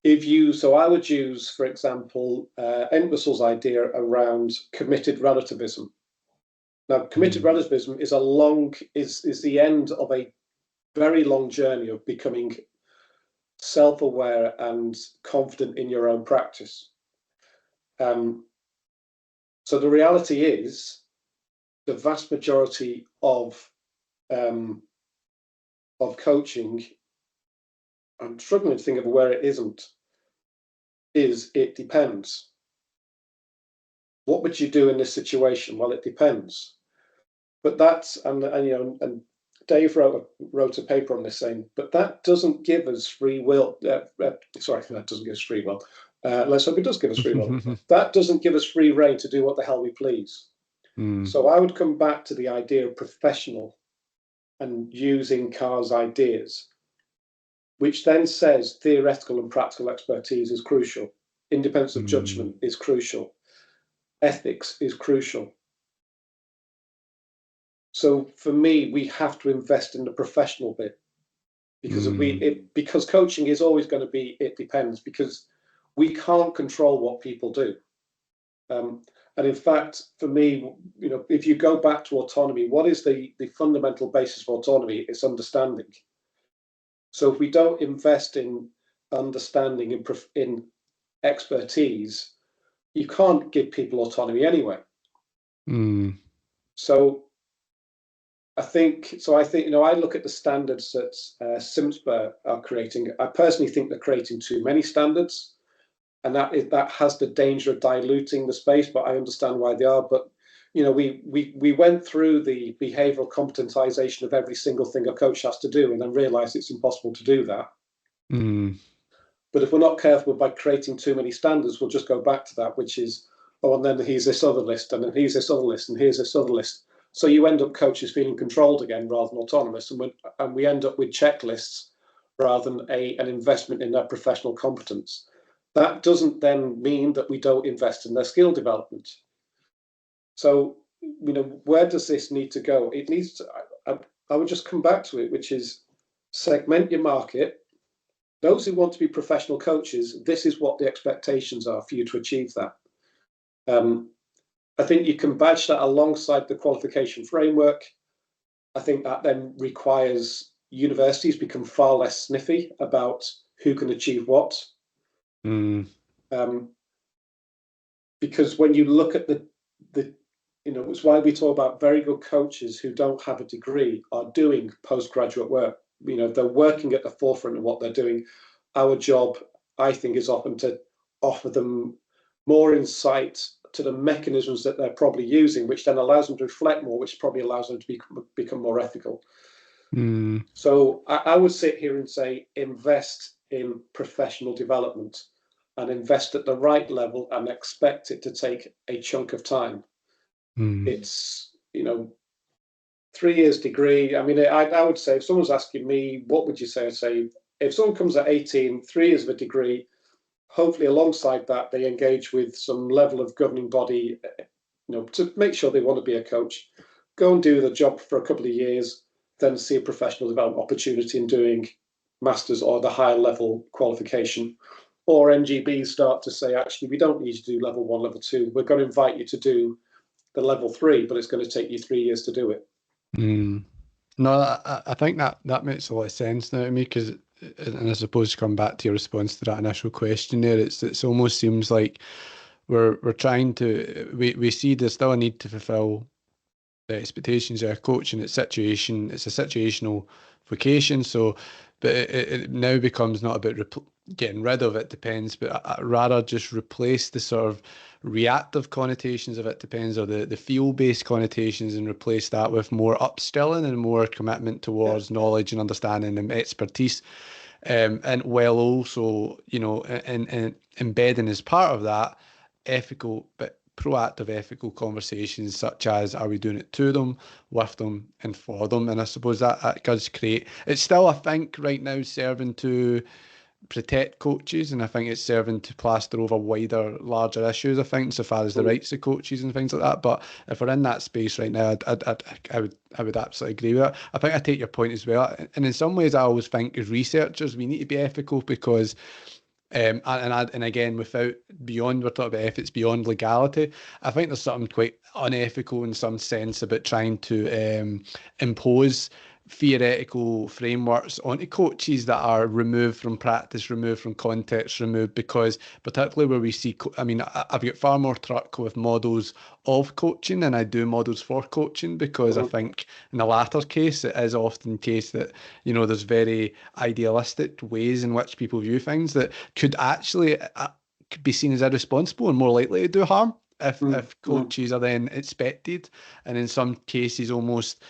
So I would use, for example, Entwistle's idea around committed relativism. Now, committed relativism is is the end of a very long journey of becoming self-aware and confident in your own practice. So the reality is, the vast majority of coaching, I'm struggling to think of where it isn't, is it depends. What would you do in this situation? Well, it depends. But that's, and you know, and Dave wrote a paper on this saying, but that doesn't give us free will. Sorry, that doesn't give us free will. Let's hope it does give us free will. That doesn't give us free rein to do what the hell we please. So I would come back to the idea of professional and using Carr's ideas, which then says theoretical and practical expertise is crucial. Independence of judgment is crucial. Ethics is crucial. So for me, we have to invest in the professional bit, because because coaching is always going to be, it depends, because we can't control what people do. And in fact, for me, you know, if you go back to autonomy, what is the fundamental basis of autonomy? It's understanding. So if we don't invest in understanding, in expertise, you can't give people autonomy anyway. So I think, you know, I look at the standards that Simspa are creating. I personally think they're creating too many standards, and that has the danger of diluting the space, but I understand why they are. But, you know, we went through the behavioral competentization of every single thing a coach has to do, and then realized it's impossible to do that. But if we're not careful by creating too many standards, we'll just go back to that, which is, oh, and then here's this other list, and then here's this other list, and here's this other list. So you end up coaches feeling controlled again rather than autonomous, and we end up with checklists rather than an investment in their professional competence. That doesn't then mean that we don't invest in their skill development. So, where does this need to go? It needs to, I would just come back to it, which is segment your market. Those who want to be professional coaches, this is what the expectations are for you to achieve that. I think you can badge that alongside the qualification framework. I think that then requires universities become far less sniffy about who can achieve what. Because when you look at it's why we talk about very good coaches who don't have a degree are doing postgraduate work. They're working at the forefront of what they're doing. Our job, I think, is often to offer them more insight to the mechanisms that they're probably using, which then allows them to reflect more, which probably allows them to become more ethical. So I would sit here and say, invest in professional development and invest at the right level and expect it to take a chunk of time. It's, 3 years degree. I mean, I would say if someone's asking me, what would you say? I'd say if someone comes at 18, 3 years of a degree, hopefully alongside that, they engage with some level of governing body, to make sure they want to be a coach, go and do the job for a couple of years, then see a professional development opportunity in doing masters or the higher level qualification. Or NGBs start to say, actually, we don't need to do level 1, level 2. We're going to invite you to do the level 3, but it's going to take you 3 years to do it. No, I think that makes a lot of sense now to me, because, and I suppose to come back to your response to that initial question there, it's almost seems like we're trying to, we see there's still a need to fulfill the expectations of a coach, and it's a situational vocation. So, but it now becomes not about getting rid of it, depends, but rather just replace the sort of reactive connotations of it depends, or the feel-based connotations, and replace that with more upskilling and more commitment towards knowledge and understanding and expertise, and while also, and embedding as part of that ethical but proactive ethical conversations, such as, are we doing it to them, with them, and for them? And I suppose that does create, it's still, I think, right now serving to protect coaches, and I think it's serving to plaster over larger issues, I think, so far as the rights of coaches and things like that. But if we're in that space right now, I would absolutely agree with that. I think I take your point as well, and in some ways I always think as researchers we need to be ethical, because and again, without beyond, we're talking about ethics beyond legality, I think there's something quite unethical in some sense about trying to impose theoretical frameworks onto coaches that are removed from practice, removed from context, removed, because particularly where we see, I mean, I've got far more truck with models of coaching than I do models for coaching, because I think in the latter case, it is often the case that, there's very idealistic ways in which people view things that could actually be seen as irresponsible and more likely to do harm if coaches are then expected, and in some cases almost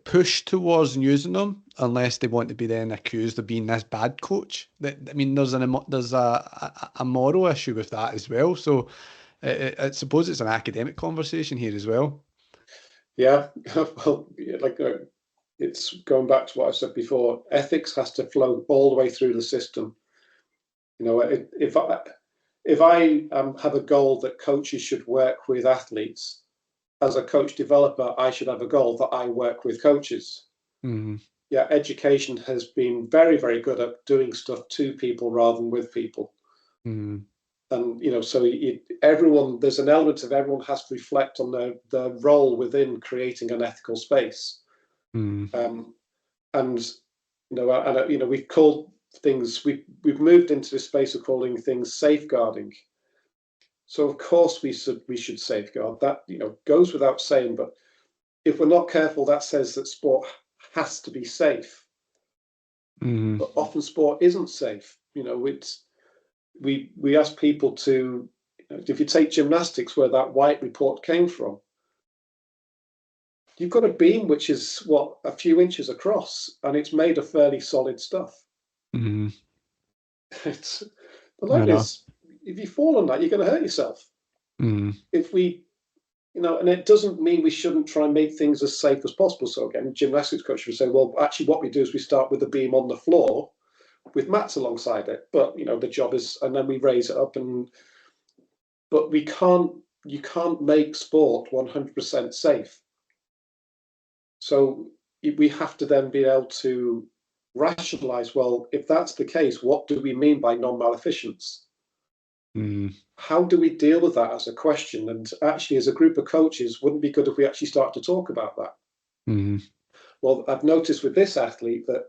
push towards using them unless they want to be then accused of being this bad coach. I mean, there's a moral issue with that as well. So I suppose it's an academic conversation here as well. Yeah, well, it's going back to what I said before. Ethics has to flow all the way through the system. If I have a goal that coaches should work with athletes, as a coach developer, I should have a goal that I work with coaches. Yeah, education has been very, very good at doing stuff to people rather than with people. And so everyone, there's an element of everyone has to reflect on their role within creating an ethical space. And we've called things, we've moved into this space of calling things safeguarding. So of course we should safeguard that, goes without saying, but if we're not careful, that says that sport has to be safe. But often sport isn't safe. We ask people to, if you take gymnastics, where that White report came from, you've got a beam which is a few inches across, and it's made of fairly solid stuff. The line is, if you fall on that, you're going to hurt yourself. If we and it doesn't mean we shouldn't try and make things as safe as possible. So again, gymnastics coach would say, well, actually what we do is we start with the beam on the floor with mats alongside it. But, the job is, and then we raise it up but you can't make sport 100% safe. So we have to then be able to rationalize, well, if that's the case, what do we mean by non-maleficence? How do we deal with that as a question? And actually, as a group of coaches, wouldn't it be good if we actually start to talk about that? Well, I've noticed with this athlete that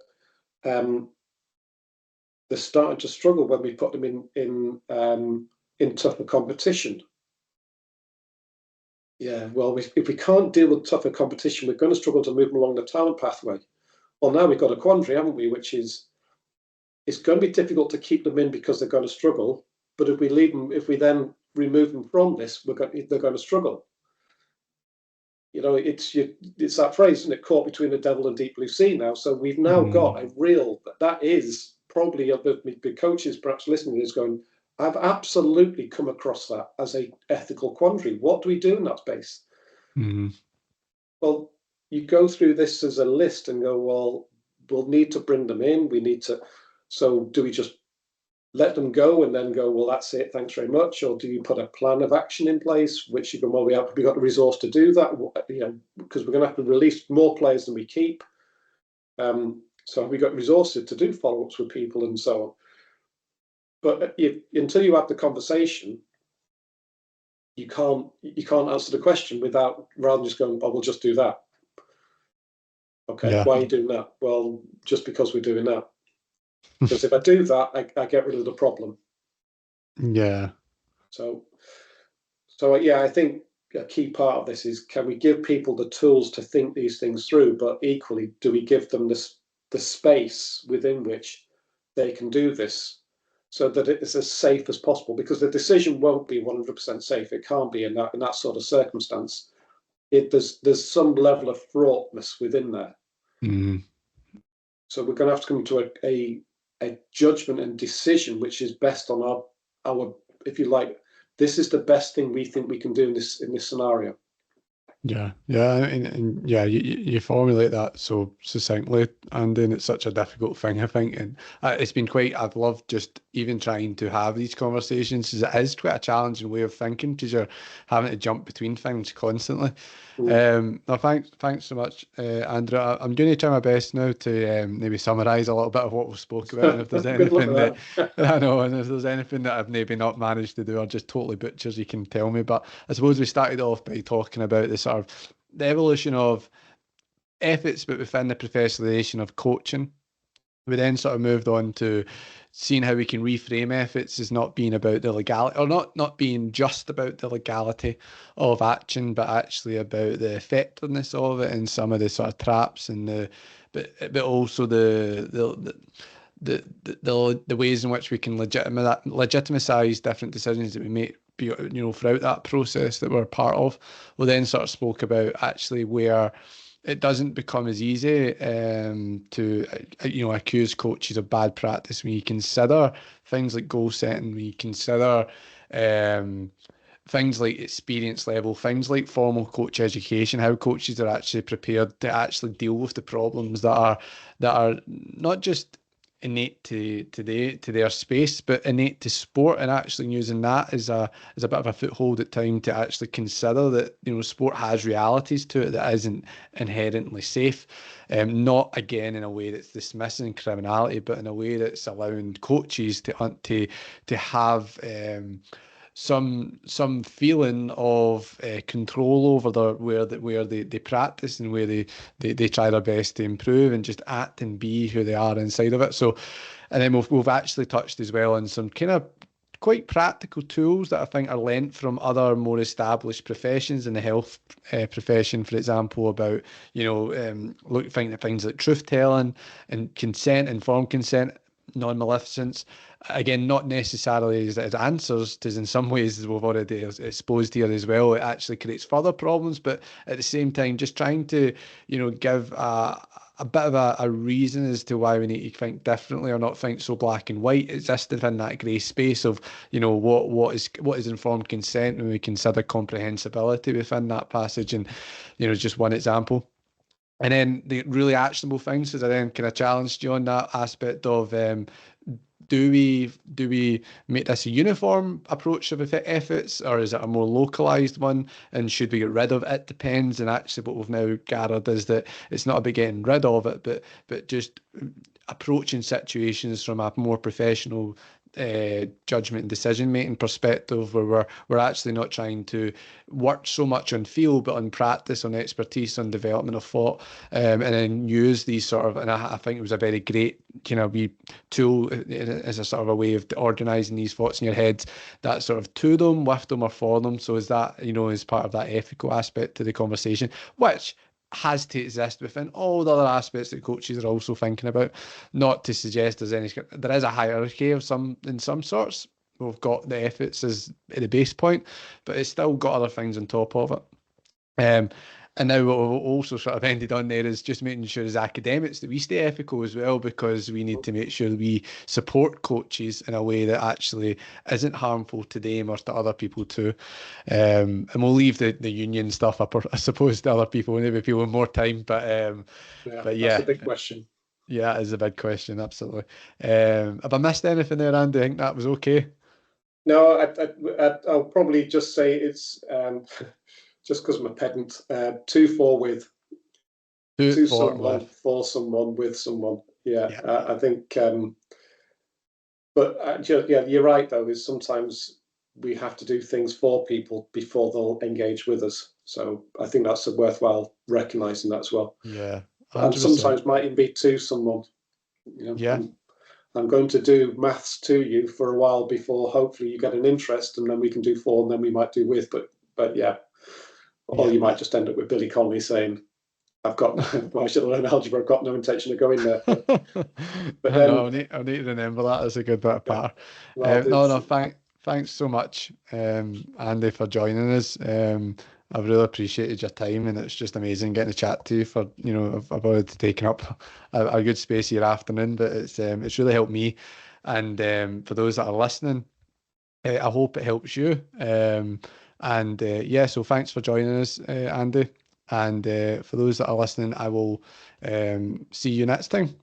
they're starting to struggle when we put them in tougher competition. Yeah, well, if we can't deal with tougher competition, we're going to struggle to move them along the talent pathway. Well, now we've got a quandary, haven't we? Which is, it's going to be difficult to keep them in because they're going to struggle. But if we then remove them from this, they're going to struggle. It's that phrase, isn't it? Caught between the devil and deep blue sea now. So we've now got a real, that is probably the coaches perhaps listening is going, I've absolutely come across that as a ethical quandary. What do we do in that space? Well, you go through this as a list and go, well, we'll need to bring them in. So do we just let them go and then go, well, that's it, thanks very much? Or do you put a plan of action in place, which you go, well, we got the resource to do that, because we're going to have to release more players than we keep. So have we got resources to do follow-ups with people and so on? But until you have the conversation, you can't answer the question rather than just going, oh, we'll just do that. Okay, yeah. Why are you doing that? Well, just because we're doing that. Because if I do that, I get rid of the problem. Yeah. So yeah, I think a key part of this is, can we give people the tools to think these things through, but equally, do we give them the space within which they can do this so that it is as safe as possible? Because the decision won't be 100% safe. It can't be in that sort of circumstance. There's some level of fraughtness within there. So we're going to have to come to a judgment and decision which is best on our, if you like, this is the best thing we think we can do in this scenario. Yeah, and you formulate that so succinctly, and then it's such a difficult thing, I think, and it's been I've loved just even trying to have these conversations, because it is quite a challenging way of thinking, because you're having to jump between things constantly. No, thanks so much, Andrew. I'm going to try my best now to maybe summarise a little bit of what we spoke about, and if there's anything that I know, and if there's anything that I've maybe not managed to do or just totally butchers, you can tell me. But I suppose we started off by talking about the evolution of ethics, but within the professionalisation of coaching. We then sort of moved on to seeing how we can reframe ethics as not being about the legality, or not being just about the legality of action, but actually about the effectiveness of it and some of the sort of traps and but also the ways in which we can legitimize different decisions that we make, throughout that process that we're part of. We then sort of spoke about actually where it doesn't become as easy to accuse coaches of bad practice when you consider things like goal setting, when you consider things like experience level, things like formal coach education, how coaches are actually prepared to actually deal with the problems that are not just innate to their space, but innate to sport, and actually using that as a bit of a foothold at time to actually consider that sport has realities to it that isn't inherently safe, not again in a way that's dismissing criminality, but in a way that's allowing coaches to have some feeling of control over where they practice and where they try their best to improve and just act and be who they are inside of it. So, and then we've actually touched as well on some kind of quite practical tools that I think are lent from other more established professions in the health profession, for example, about thinking of things like truth telling and consent, informed consent, non-maleficence. Again, not necessarily as answers, because in some ways, as we've already exposed here as well, it actually creates further problems. But at the same time, just trying to, give a bit of a reason as to why we need to think differently or not think so black and white. It's just within that grey space of, what is informed consent when we consider comprehensibility within that passage. And, just one example. And then the really actionable things is I then kind of challenged you on that aspect of, do we make this a uniform approach of efforts, or is it a more localized one? And should we get rid of it? Depends. And actually, what we've now gathered is that it's not about getting rid of it, but just approaching situations from a more professional judgment and decision making perspective, where we're actually not trying to work so much on feel, but on practice, on expertise, on development of thought, and then use these sort of, and I think it was a very great kind of wee tool as a sort of a way of organizing these thoughts in your head, that sort of to them, with them, or for them. So is that, as part of that ethical aspect to the conversation, which has to exist within all the other aspects that coaches are also thinking about. Not to suggest there is a hierarchy of in some sorts. We've got the efforts as the base point, but it's still got other things on top of it. And now what we've also sort of ended on there is just making sure as academics that we stay ethical as well, because we need to make sure we support coaches in a way that actually isn't harmful to them or to other people too. And we'll leave the union stuff up, I suppose, to other people, maybe people with more time. But that's a big question. Yeah, it is a big question, absolutely. Have I missed anything there, Andy? I think that was okay. No, I'll probably just say it's just because I'm a pedant. To, for, with. To someone, for someone, with someone. Yeah. I think. But you're right though. Is sometimes we have to do things for people before they'll engage with us. So I think that's worthwhile recognizing that as well. Yeah. 100%. And sometimes might even be to someone. Yeah. I'm going to do maths to you for a while before hopefully you get an interest, and then we can do for, and then we might do with. But yeah. Or you might just end up with Billy Connolly saying, why should I learn algebra? I've got no intention of going there. But then, I'll need to remember that. That's a good bit of patter. Well, thanks so much, Andy, for joining us. I've really appreciated your time, and it's just amazing getting to chat to you for, I've already taken up a good space of your afternoon, but it's really helped me. And for those that are listening, I hope it helps you. So thanks for joining us, Andy. And for those that are listening, I will see you next time.